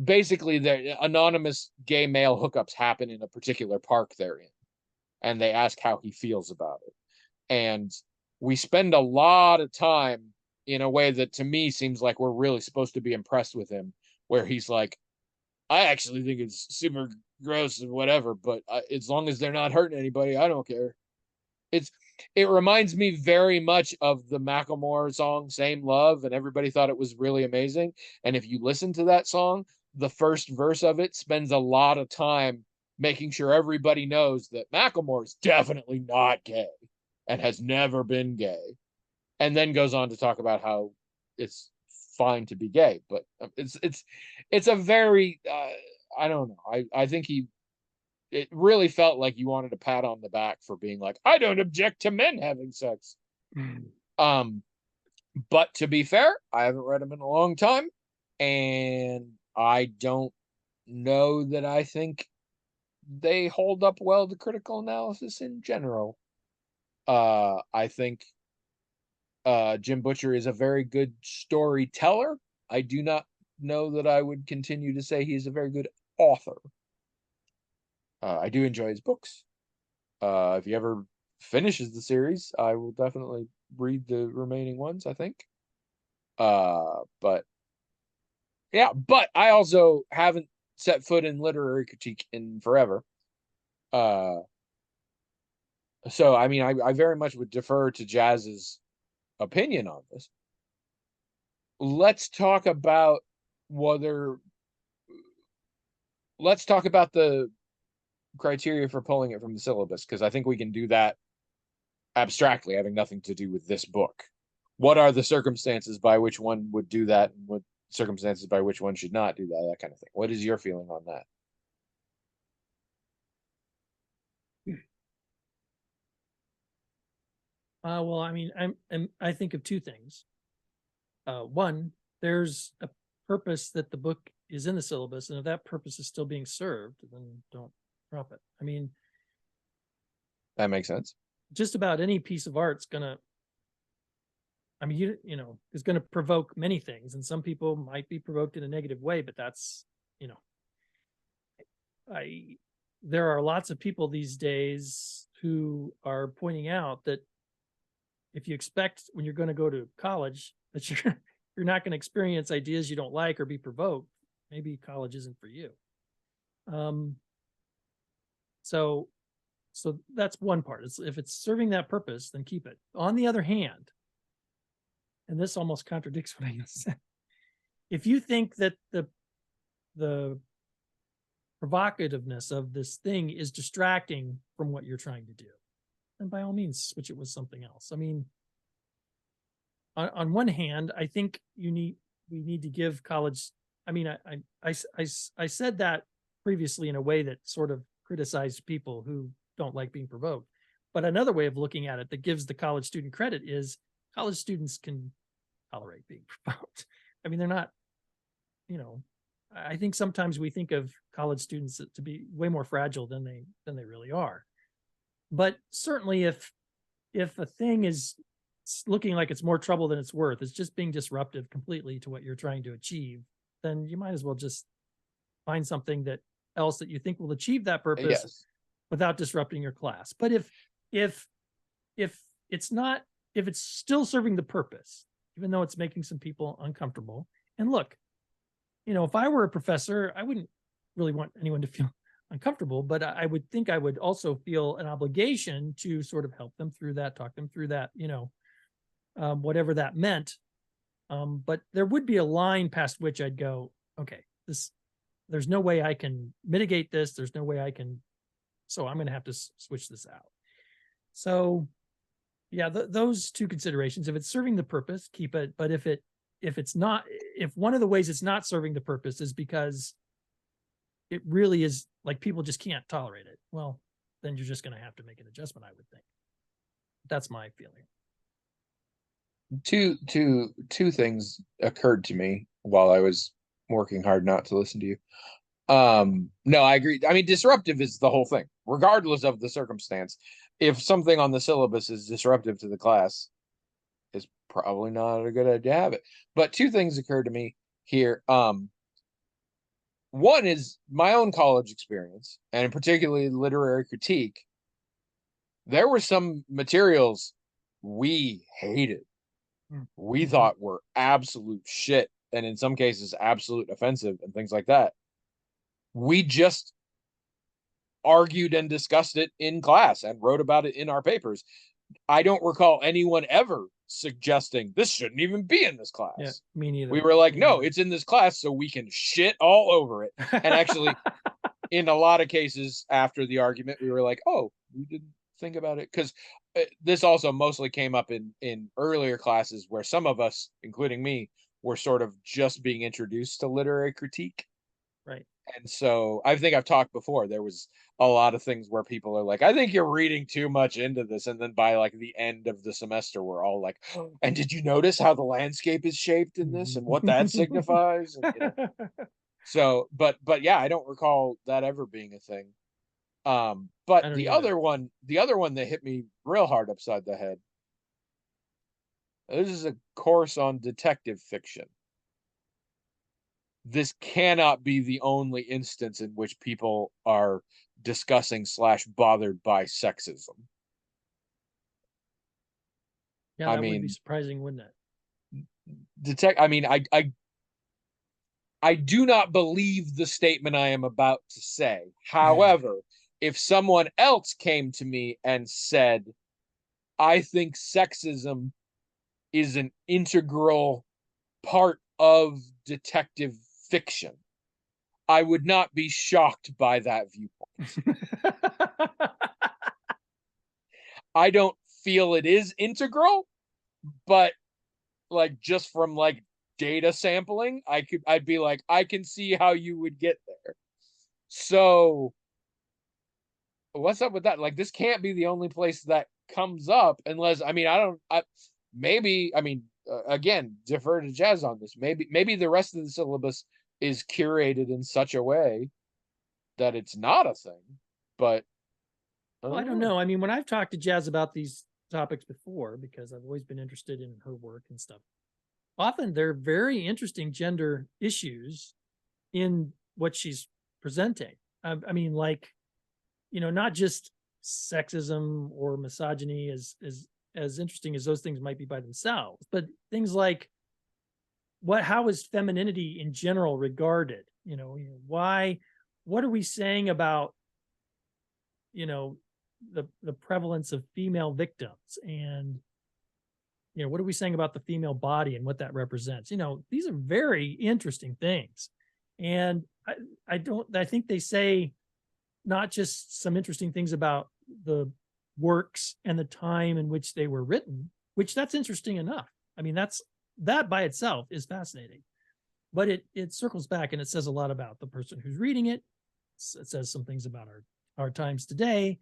basically the anonymous gay male hookups happen in a particular park they're in, and they ask how he feels about it. And we spend a lot of time in a way that to me seems like we're really supposed to be impressed with him, where he's like, I actually think it's super gross and whatever, but as long as they're not hurting anybody, I don't care. It's it reminds me very much of the Macklemore song "Same Love," and everybody thought it was really amazing. And if you listen to that song, the first verse of it spends a lot of time making sure everybody knows that Macklemore is definitely not gay and has never been gay, and then goes on to talk about how it's fine to be gay. But it's a very I don't know. I think it really felt like you wanted a pat on the back for being like, I don't object to men having sex. Hmm. Um, But to be fair, I haven't read them in a long time, and I don't know that I think they hold up well to critical analysis in general. I think Jim Butcher is a very good storyteller. I do not know that I would continue to say he's a very good author. I do enjoy his books. If he ever finishes the series, I will definitely read the remaining ones, I think. But yeah, but I also haven't set foot in literary critique in forever. So I mean, I very much would defer to Jazz's opinion on this. Let's talk about whether let's talk about the criteria for pulling it from the syllabus, because I think we can do that abstractly, having nothing to do with this book. What are the circumstances by which one would do that, and what circumstances by which one should not do that, that kind of thing. What is your feeling on that? Well, I mean, I think of two things. One, there's a purpose that the book is in the syllabus, and if that purpose is still being served, then don't drop it. I mean, That makes sense. just about any piece of art's gonna, I mean, you know, is gonna provoke many things, and some people might be provoked in a negative way, but that's, you know, there are lots of people these days who are pointing out that if you expect when you're going to go to college that you're not going to experience ideas you don't like or be provoked, maybe college isn't for you. So that's one part. If it's serving that purpose, then keep it. On the other hand, and this almost contradicts what I just said, if you think that the provocativeness of this thing is distracting from what you're trying to do, then by all means switch it with something else. I mean, on one hand, I think we need to give college. I mean, I said that previously in a way that sort of criticized people who don't like being provoked. But another way of looking at it that gives the college student credit is college students can tolerate being provoked. I mean, they're not, you know, I think sometimes we think of college students to be way more fragile than they really are. But certainly if a thing is looking like it's more trouble than it's worth, it's just being disruptive completely to what you're trying to achieve, then you might as well just find something that else that you think will achieve that purpose Yes. without disrupting your class. But if it's not, if it's still serving the purpose, even though it's making some people uncomfortable, and look, you know, if I were a professor, I wouldn't really want anyone to feel uncomfortable, but I would think I would also feel an obligation to sort of help them through that, talk them through that, you know, whatever that meant. But there would be a line past which I'd go, okay, there's no way I can mitigate this. There's no way I can, so I'm going to have to switch this out. So yeah, those two considerations. If it's serving the purpose, keep it. But if it's not, if one of the ways it's not serving the purpose is because it really is like people just can't tolerate it, well, then you're just going to have to make an adjustment, I would think. That's my feeling. Two things occurred to me while I was working hard not to listen to you. No, I agree. I mean, disruptive is the whole thing, regardless of the circumstance. If something on the syllabus is disruptive to the class, it's probably not a good idea to have it. But two things occurred to me here. One is my own college experience, and particularly literary critique. There were some materials we hated, we thought were absolute shit, and in some cases absolute offensive and things like that. We just argued and discussed it in class and wrote about it in our papers. I don't recall anyone ever suggesting this shouldn't even be in this class. Yeah, me neither. We were like, no, it's in this class so we can shit all over it. And actually, in a lot of cases after the argument, we were like, oh, we didn't think about it. Because this also mostly came up in earlier classes where some of us, including me, were sort of just being introduced to literary critique. Right. And so I think I've talked before. There was a lot of things where people are like, I think you're reading too much into this. And then by like the end of the semester, we're all like, and did you notice how the landscape is shaped in this and what that signifies? And, but yeah, I don't recall that ever being a thing. But I don't the either. other one that hit me real hard upside the head. This is a course on detective fiction. This cannot be the only instance in which people are discussing / bothered by sexism. Yeah, I that would be mean, surprising, wouldn't it? I mean, I do not believe the statement I am about to say. However, if someone else came to me and said, I think sexism is an integral part of detective fiction, I would not be shocked by that viewpoint. I don't feel it is integral, but like just from like data sampling, I'd be like, I can see how you would get there. So what's up with that? Like this can't be the only place that comes up unless I mean, maybe I mean again, defer to Jazz on this. Maybe the rest of the syllabus is curated in such a way that it's not a thing, but Well, I don't know. I mean, when I've talked to Jazz about these topics before, because I've always been interested in her work and stuff, often they're very interesting gender issues in what she's presenting. I mean, like, not just sexism or misogyny as interesting as those things might be by themselves, but things like how is femininity in general regarded? Why, what are we saying about, the prevalence of female victims, and what are we saying about the female body and what that represents? These are very interesting things. And I think they say not just some interesting things about the works and the time in which they were written, which that's interesting enough. I mean, that by itself is fascinating, but it circles back and it says a lot about the person who's reading it. It says some things about our times today.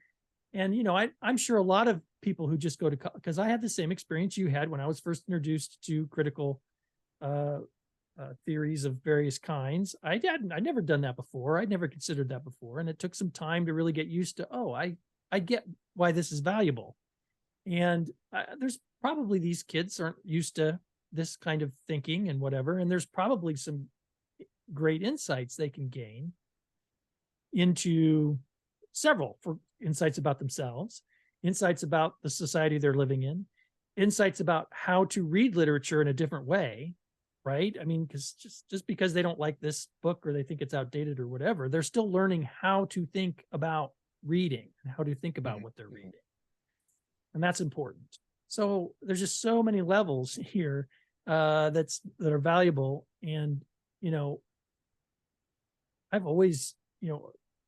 And, I'm sure a lot of people who just go to, because I had the same experience you had when I was first introduced to critical theories of various kinds. I'd never done that before. I'd never considered that before. And it took some time to really get used to, I get why this is valuable. And there's probably these kids aren't used to this kind of thinking and whatever. And there's probably some great insights they can gain into several for insights about themselves, insights about the society they're living in, insights about how to read literature in a different way, right? I mean, because just because they don't like this book or they think it's outdated or whatever, they're still learning how to think about reading and how to think about what they're reading. And that's important. So there's just so many levels here that are valuable. And, I've always,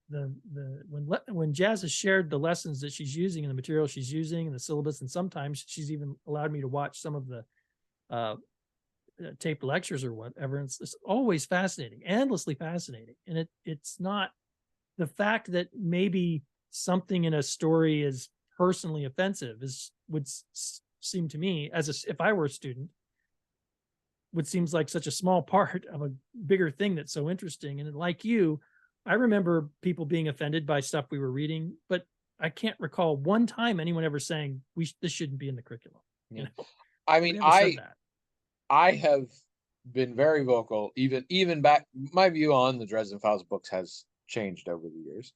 when Jazz has shared the lessons that she's using and the material she's using and the syllabus, and sometimes she's even allowed me to watch some of the taped lectures or whatever. It's always fascinating, endlessly fascinating. And it's not the fact that maybe something in a story is personally offensive would seem to me if I were a student, would seems like such a small part of a bigger thing that's so interesting. And like you, I remember people being offended by stuff we were reading, but I can't recall one time anyone ever saying this shouldn't be in the curriculum. I mean, I have been very vocal, even back. My view on the Dresden Files books has changed over the years.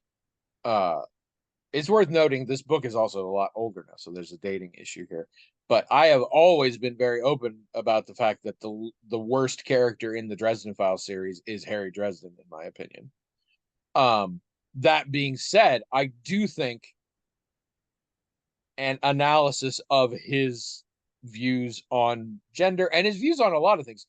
It's worth noting this book is also a lot older now, so there's a dating issue here. But I have always been very open about the fact that the worst character in the Dresden Files series is Harry Dresden, in my opinion. That being said, I do think an analysis of his views on gender and his views on a lot of things,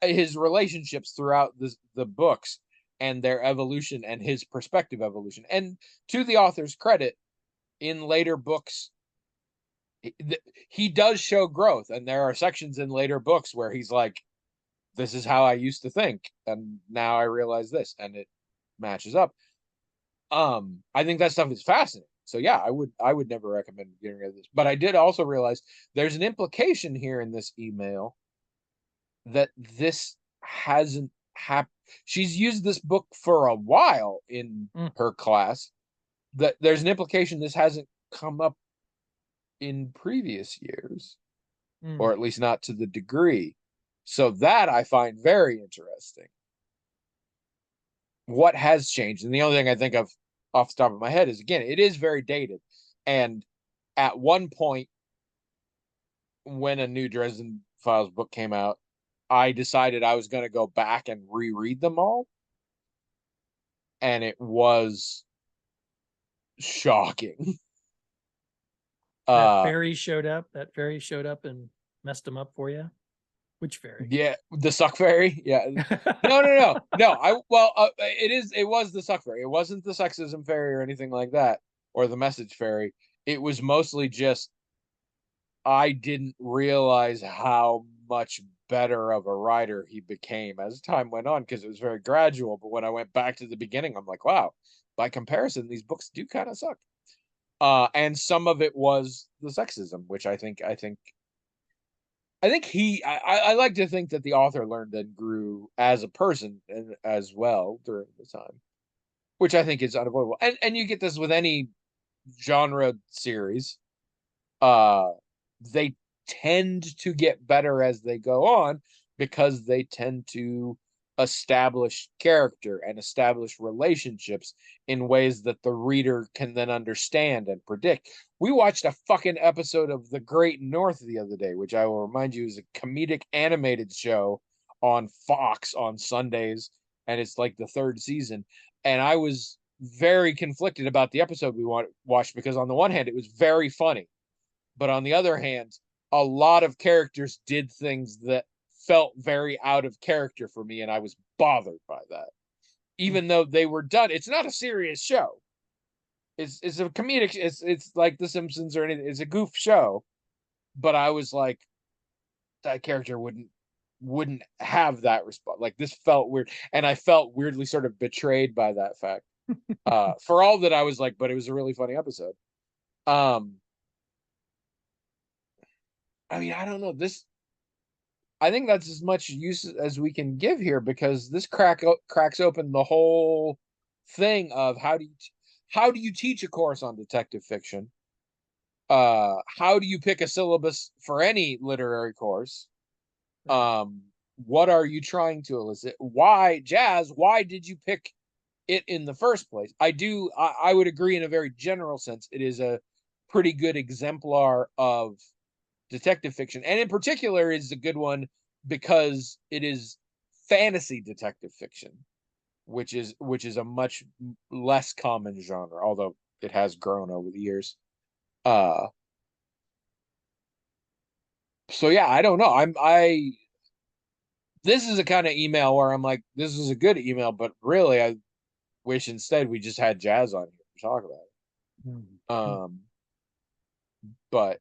his relationships throughout the books and their evolution and his perspective evolution. And to the author's credit, in later books, he does show growth. And there are sections in later books where he's like, this is how I used to think. And now I realize this, and it matches up. I think that stuff is fascinating. So yeah, I would never recommend getting rid of this. But I did also realize there's an implication here in this email that this hasn't happened. She's used this book for a while in Mm, her class. That there's an implication this hasn't come up in previous years, mm. or at least not to the degree. So that I find very interesting. What has changed? And the only thing I think of off the top of my head is, again, it is very dated. And at one point, when a new Dresden Files book came out, I decided I was going to go back and reread them all. And it was shocking. That Uh, fairy showed up. That fairy showed up and messed them up for you. Which fairy? yeah, the Suck Fairy. Yeah. No. It was the Suck Fairy. It wasn't the Sexism Fairy or anything like that, or the Message Fairy. It was mostly just I didn't realize how much better of a writer he became as time went on, because it was very gradual. But when I went back to the beginning, I'm like, wow, by comparison, these books do kind of suck. And some of it was the sexism, which I like to think that the author learned and grew as a person and as well during the time, which I think is unavoidable. And you get this with any genre series. Uh, they tend to get better as they go on, because they tend to establish character and establish relationships in ways that the reader can then understand and predict. We watched a fucking episode of The Great North the other day, which I will remind you is a comedic animated show on Fox on Sundays, and it's like the third season. And I was very conflicted about the episode we watched, because on the one hand, it was very funny, but on the other hand, a lot of characters did things that felt very out of character for me, and I was bothered by that. Mm. Even though they were done, it's not a serious show. It's a comedic. It's like The Simpsons or anything. It's a goof show, but I was like, that character wouldn't have that response. Like, this felt weird, and I felt weirdly sort of betrayed by that fact. For all that, I was like, but it was a really funny episode. Um, I mean, I don't know this. I think that's as much use as we can give here, because this cracks open the whole thing of how do you teach a course on detective fiction? How do you pick a syllabus for any literary course? Um, what are you trying to elicit? Why, Jazz? Why did you pick it in the first place? I would agree in a very general sense. It is a pretty good exemplar of detective fiction, and in particular is a good one because it is fantasy detective fiction, which is a much less common genre, although it has grown over the years. uh so yeah, I don't know. I This is a kind of email where I'm like, this is a good email, but really I wish instead we just had Jazz on here to talk about Mm. it. But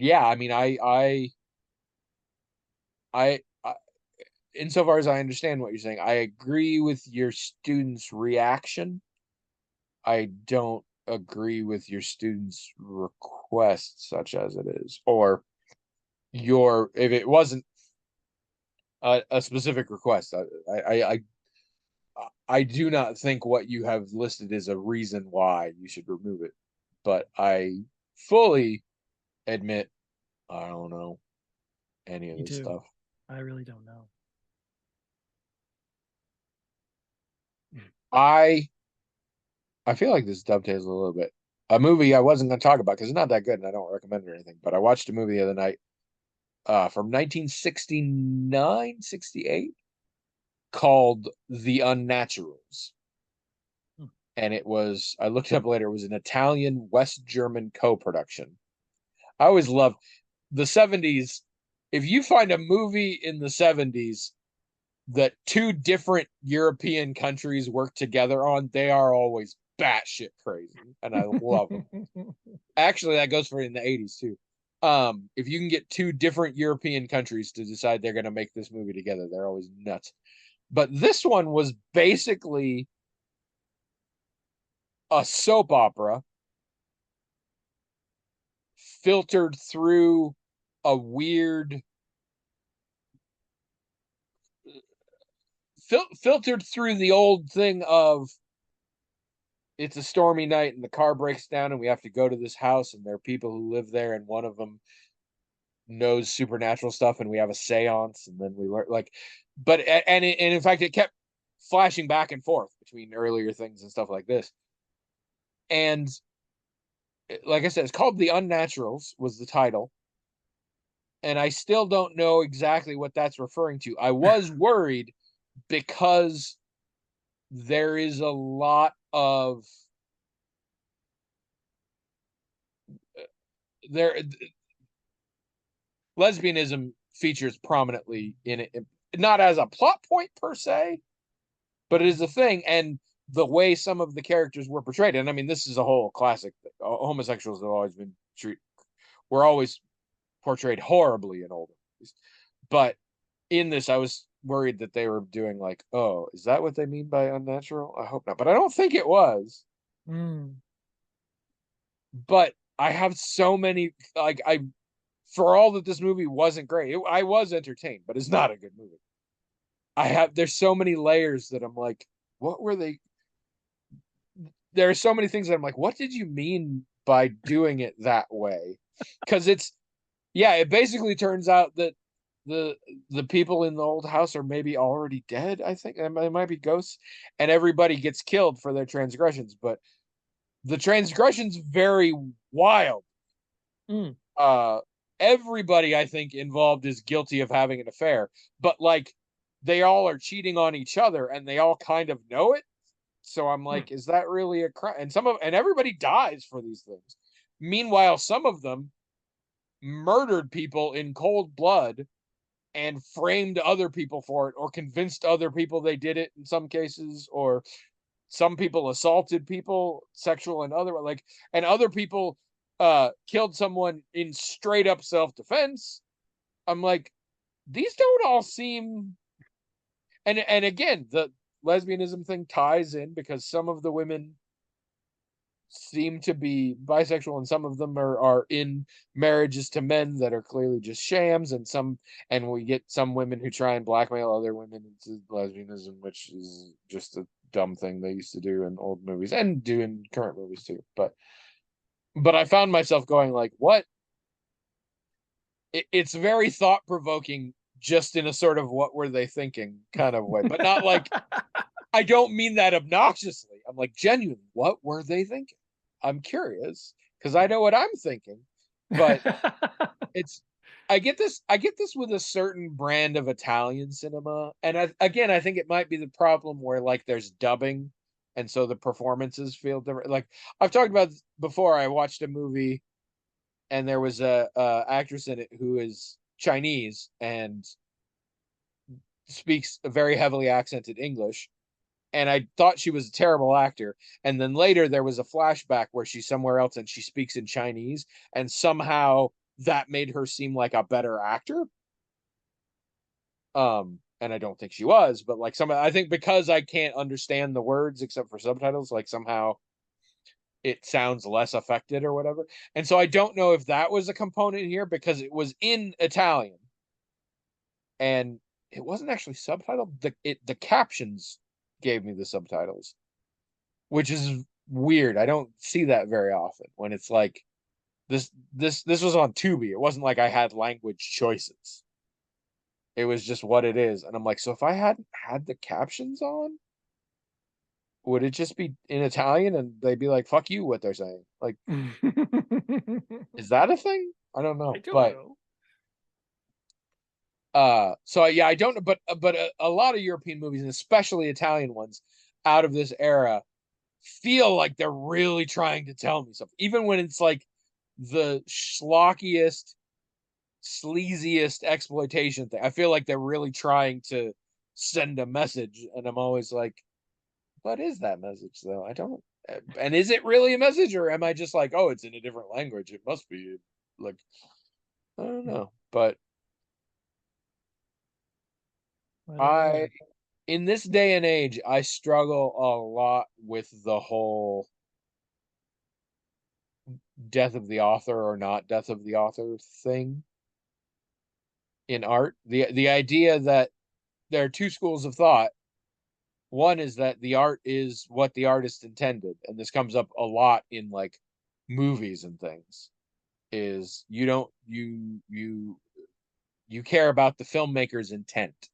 yeah, I mean, I insofar as I understand what you're saying, I agree with your students' reaction. I don't agree with your students' request, such as it is, or your if it wasn't a specific request. I do not think what you have listed is a reason why you should remove it, but I fully admit I don't know any of Me this too. stuff. I really don't know. I I feel like this dovetails a little bit. A movie I wasn't going to talk about because it's not that good and I don't recommend it or anything, but I watched a movie the other night from 1969, 68, called The Unnaturals. Mm. And I looked it up later, it was an Italian West German co-production. I always love the 70s. If you find a movie in the 70s that two different European countries work together on, they are always batshit crazy. And I love them. Actually, that goes for in the 80s too. If you can get two different European countries to decide they're going to make this movie together, they're always nuts. But this one was basically a soap opera filtered through a weird filtered through the old thing of it's a stormy night and the car breaks down and we have to go to this house and there are people who live there and one of them knows supernatural stuff and we have a seance and then we learn like but and in fact it kept flashing back and forth between earlier things and stuff like this. And like I said, it's called The Unnaturals was the title. And I still don't know exactly what that's referring to. I was worried because there is a lot of there lesbianism features prominently in it, not as a plot point per se, but it is a thing. And the way some of the characters were portrayed, and I mean, this is a whole classic. Homosexuals have always been treated, were always portrayed horribly in old movies, but in this, I was worried that they were doing like, oh, is that what they mean by unnatural? I hope not, but I don't think it was. Mm. But I have so many like I for all that this movie wasn't great, I was entertained, but it's not a good movie. There's so many layers that I'm like, what were they? There are so many things that I'm like, what did you mean by doing it that way? Because yeah, it basically turns out that the the people in the old house are maybe already dead. I think it might be ghosts, and everybody gets killed for their transgressions. But the transgressions very wild. Mm. Uh, everybody I think involved is guilty of having an affair, but like they all are cheating on each other, and they all kind of know it. So I'm Mm. like, is that really a crime? And everybody dies for these things. Meanwhile, some of them murdered people in cold blood and framed other people for it or convinced other people they did it in some cases, or some people assaulted people sexual and other like, and other people killed someone in straight up self-defense. I'm like, these don't all seem, and again, the lesbianism thing ties in because some of the women seem to be bisexual and some of them are in marriages to men that are clearly just shams, and we get some women who try and blackmail other women into lesbianism, which is just a dumb thing they used to do in old movies and do in current movies too. But I found myself going like, what? It's very thought provoking, just in a sort of what were they thinking kind of way, but not like, I don't mean that obnoxiously. I'm like, genuinely, what were they thinking? I'm curious because I know what I'm thinking, but it's I get this with a certain brand of Italian cinema. And again, I think it might be the problem where like there's dubbing and so the performances feel different. Like I've talked about before, I watched a movie and there was a actress in it who is Chinese and speaks a very heavily accented English, and I thought she was a terrible actor. And then later there was a flashback where she's somewhere else and she speaks in Chinese, and somehow that made her seem like a better actor. And I don't think she was, but like I think because I can't understand the words except for subtitles, like somehow it sounds less affected or whatever. And so I don't know if that was a component here because it was in Italian and it wasn't actually subtitled. The captions gave me the subtitles, which is weird. I don't see that very often when it's like this was on Tubi. It wasn't like I had language choices. It was just what it is. And I'm like, so if I hadn't had the captions on, would it just be in Italian and they'd be like, fuck you, what they're saying? Like, is that a thing? I don't I know. don't But know. so yeah, I don't know, but a lot of European movies and especially Italian ones out of this era feel like they're really trying to tell me something, even when it's like the schlockiest, sleaziest exploitation thing. I feel like they're really trying to send a message, and I'm always like, what is that message though? I don't. And is it really a message, or am I just like, oh, it's in a different language? It must be like, I don't know. But I don't know. I, in this day and age, I struggle a lot with the whole death of the author or not death of the author thing in art. The idea that there are two schools of thought. One is that the art is what the artist intended, and this comes up a lot in like movies and things. Is you don't you care about the filmmaker's intent,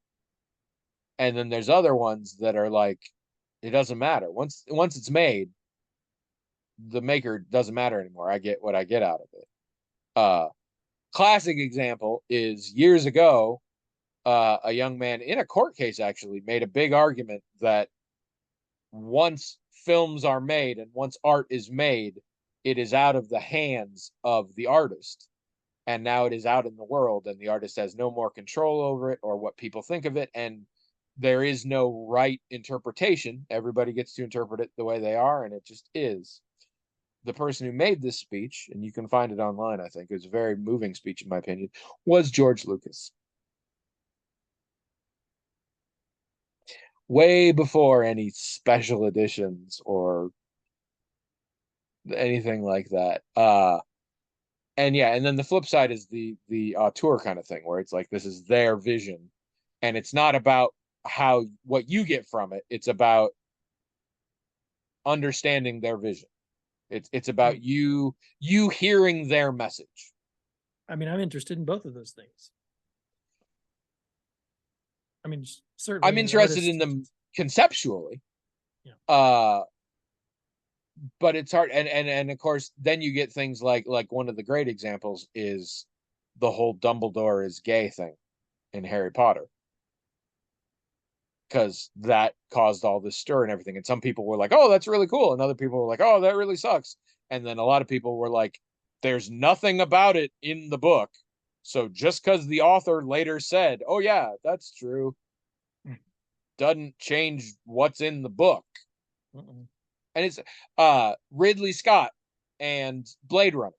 and then there's other ones that are like it doesn't matter once it's made, the maker doesn't matter anymore. I get what I get out of it. Classic example is years ago, a young man in a court case actually made a big argument that once films are made and once art is made, it is out of the hands of the artist. And now it is out in the world, and the artist has no more control over it or what people think of it. And there is no right interpretation. Everybody gets to interpret it the way they are, and it just is. The person who made this speech, and you can find it online, I think, it was a very moving speech, in my opinion, was George Lucas. Way before any special editions or anything like that. And yeah, and then the flip side is the auteur kind of thing, where it's like this is their vision, and it's not about how what you get from it. It's about understanding their vision. It's about you hearing their message. I mean, I'm interested in both of those things. I mean, certainly I'm interested in them conceptually. Yeah. But it's hard, and of course, then you get things like one of the great examples is the whole Dumbledore is gay thing in Harry Potter, because that caused all this stir and everything. And some people were like, "Oh, that's really cool," and other people were like, "Oh, that really sucks." And then a lot of people were like, "There's nothing about it in the book, so just because the author later said, 'Oh yeah, that's true,' doesn't change what's in the book." Mm-mm. And it's Ridley Scott and Blade Runner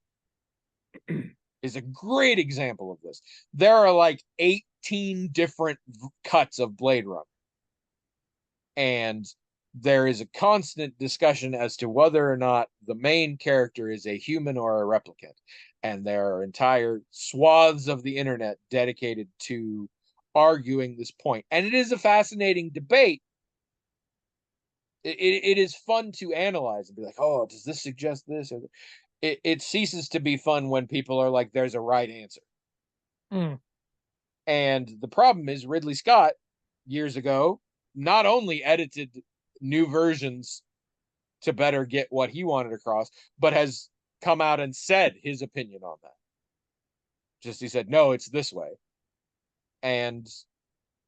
is a great example of this. There are like 18 different cuts of Blade Runner, and there is a constant discussion as to whether or not the main character is a human or a replicant. And there are entire swaths of the internet dedicated to arguing this point. And it is a fascinating debate. It is fun to analyze and be like, oh, does this suggest this? Or it ceases to be fun when people are like, there's a right answer. Mm. And the problem is Ridley Scott years ago not only edited new versions to better get what he wanted across, but has come out and said his opinion on that. Just he said, no, it's this way. And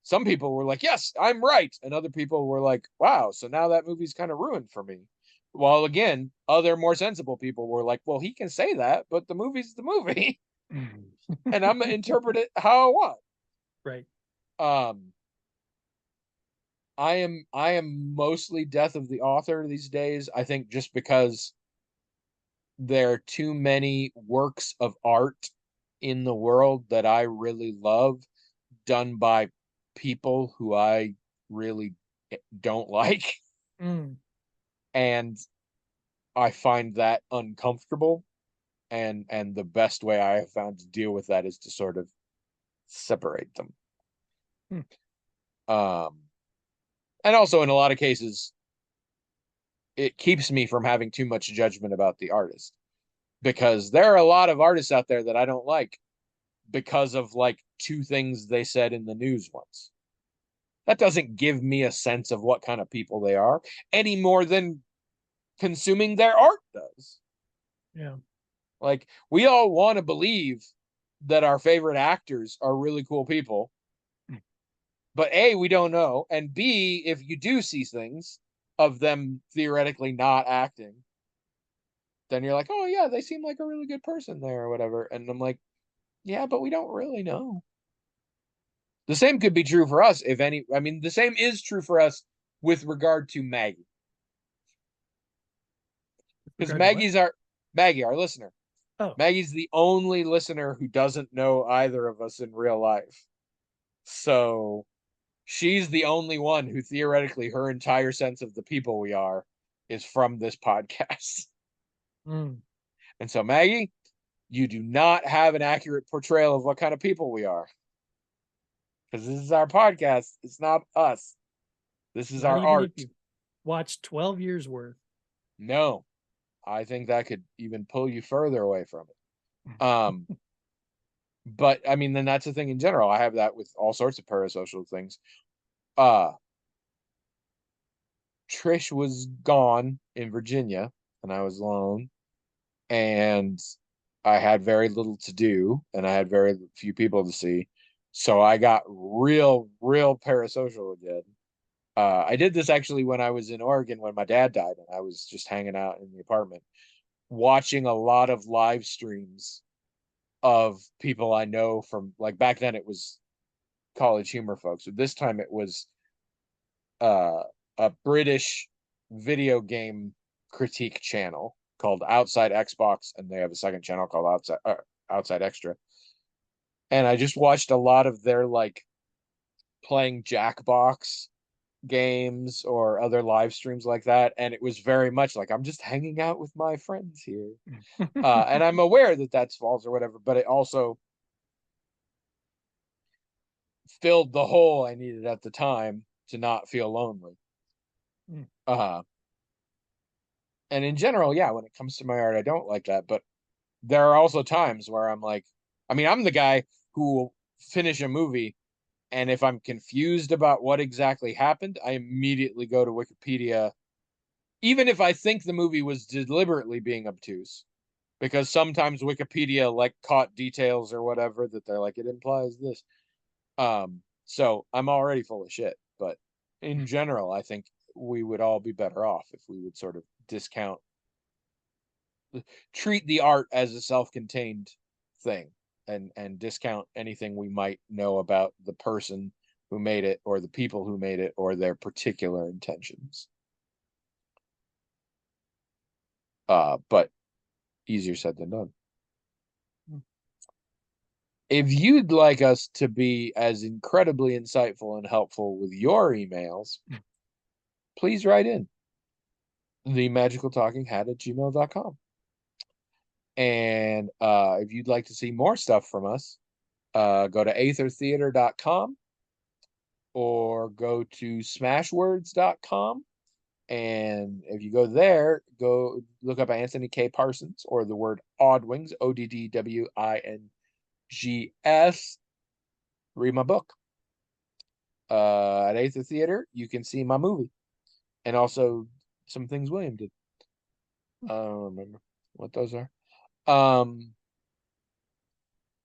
some people were like, yes, I'm right. And other people were like, wow, so now that movie's kind of ruined for me. While again, other more sensible people were like, well, he can say that, but the movie's the movie. And I'm gonna interpret it how I want. Right. I am mostly death of the author these days. I think just because there are too many works of art in the world that I really love, done by people who I really don't like. Mm. And I find that uncomfortable. And the best way I have found to deal with that is to sort of separate them. Um, and also in a lot of cases, it keeps me from having too much judgment about the artist, because there are a lot of artists out there that I don't like because of like two things they said in the news once. That doesn't give me a sense of what kind of people they are any more than consuming their art does. Yeah. Like we all want to believe that our favorite actors are really cool people. But A, we don't know. And B, if you do see things of them theoretically not acting, then you're like, oh yeah, they seem like a really good person there or whatever. And I'm like, yeah, but we don't really know. The same could be true for us, if any. I mean, the same is true for us with regard to Maggie. Because Maggie, our listener. Oh. Maggie's the only listener who doesn't know either of us in real life. So she's the only one who theoretically her entire sense of the people we are is from this podcast. Mm. And so, Maggie, you do not have an accurate portrayal of what kind of people we are. Because this is our podcast. It's not us. This is Not our even art. if you watched 12 years worth. No, I think that could even pull you further away from it. But I mean, then that's the thing in general. I have that with all sorts of parasocial things. Uh, Trish was gone in Virginia and I was alone, and I had very little to do and I had very few people to see. So I got real parasocial again. I did this actually when I was in Oregon when my dad died, and I was just hanging out in the apartment, watching a lot of live streams of people I know from, like, back then it was College Humor folks. So this time it was uh, a British video game critique channel called Outside Xbox, and they have a second channel called Outside Extra. And I just watched a lot of their like playing Jackbox games or other live streams like that, and it was very much like I'm just hanging out with my friends here. And I'm aware that that's false or whatever, but it also filled the hole I needed at the time to not feel lonely. Uh, and in general, yeah, when it comes to my art, I don't like that, but there are also times where I'm like, I mean, I'm the guy who will finish a movie, and if I'm confused about what exactly happened, I immediately go to Wikipedia, even if I think the movie was deliberately being obtuse, because sometimes Wikipedia like caught details or whatever that they're like, it implies this. So I'm already full of shit, but in general, I think we would all be better off if we would sort of discount, treat the art as a self-contained thing, and discount anything we might know about the person who made it or the people who made it or their particular intentions. But easier said than done. If you'd like us to be as incredibly insightful and helpful with your emails, please write in themagicaltalkinghat@gmail.com. And if you'd like to see more stuff from us, go to aethertheater.com or go to smashwords.com. And if you go there, go look up Anthony K. Parsons or the word Oddwings, ODDWINGS. Read my book. At Aether Theater, you can see my movie and also some things William did. I don't remember what those are.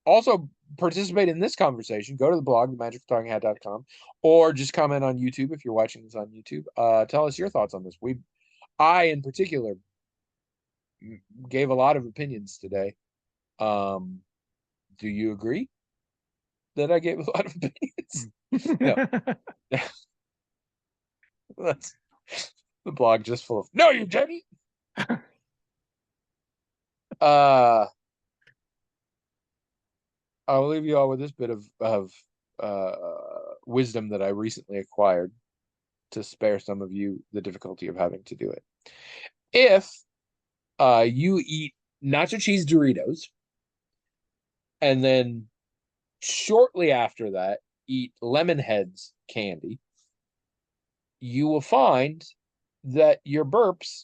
Also participate in this conversation. Go to the blog, themagicaltalkinghat.com, or just comment on YouTube if you're watching this on YouTube. Tell us your thoughts on this. I in particular gave a lot of opinions today. Do you agree that I gave a lot of opinions? No. That's the blog just full of no, you didn't. uh I'll leave you all with this bit of wisdom that I recently acquired to spare some of you the difficulty of having to do it. If you eat nacho cheese Doritos and then shortly after that eat Lemonheads candy, you will find that your burps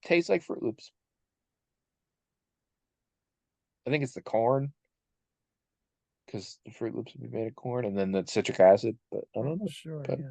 taste like Fruit Loops. I think it's the corn, because the Fruit Loops would be made of corn, and then the citric acid, but I don't know. Sure, But yeah.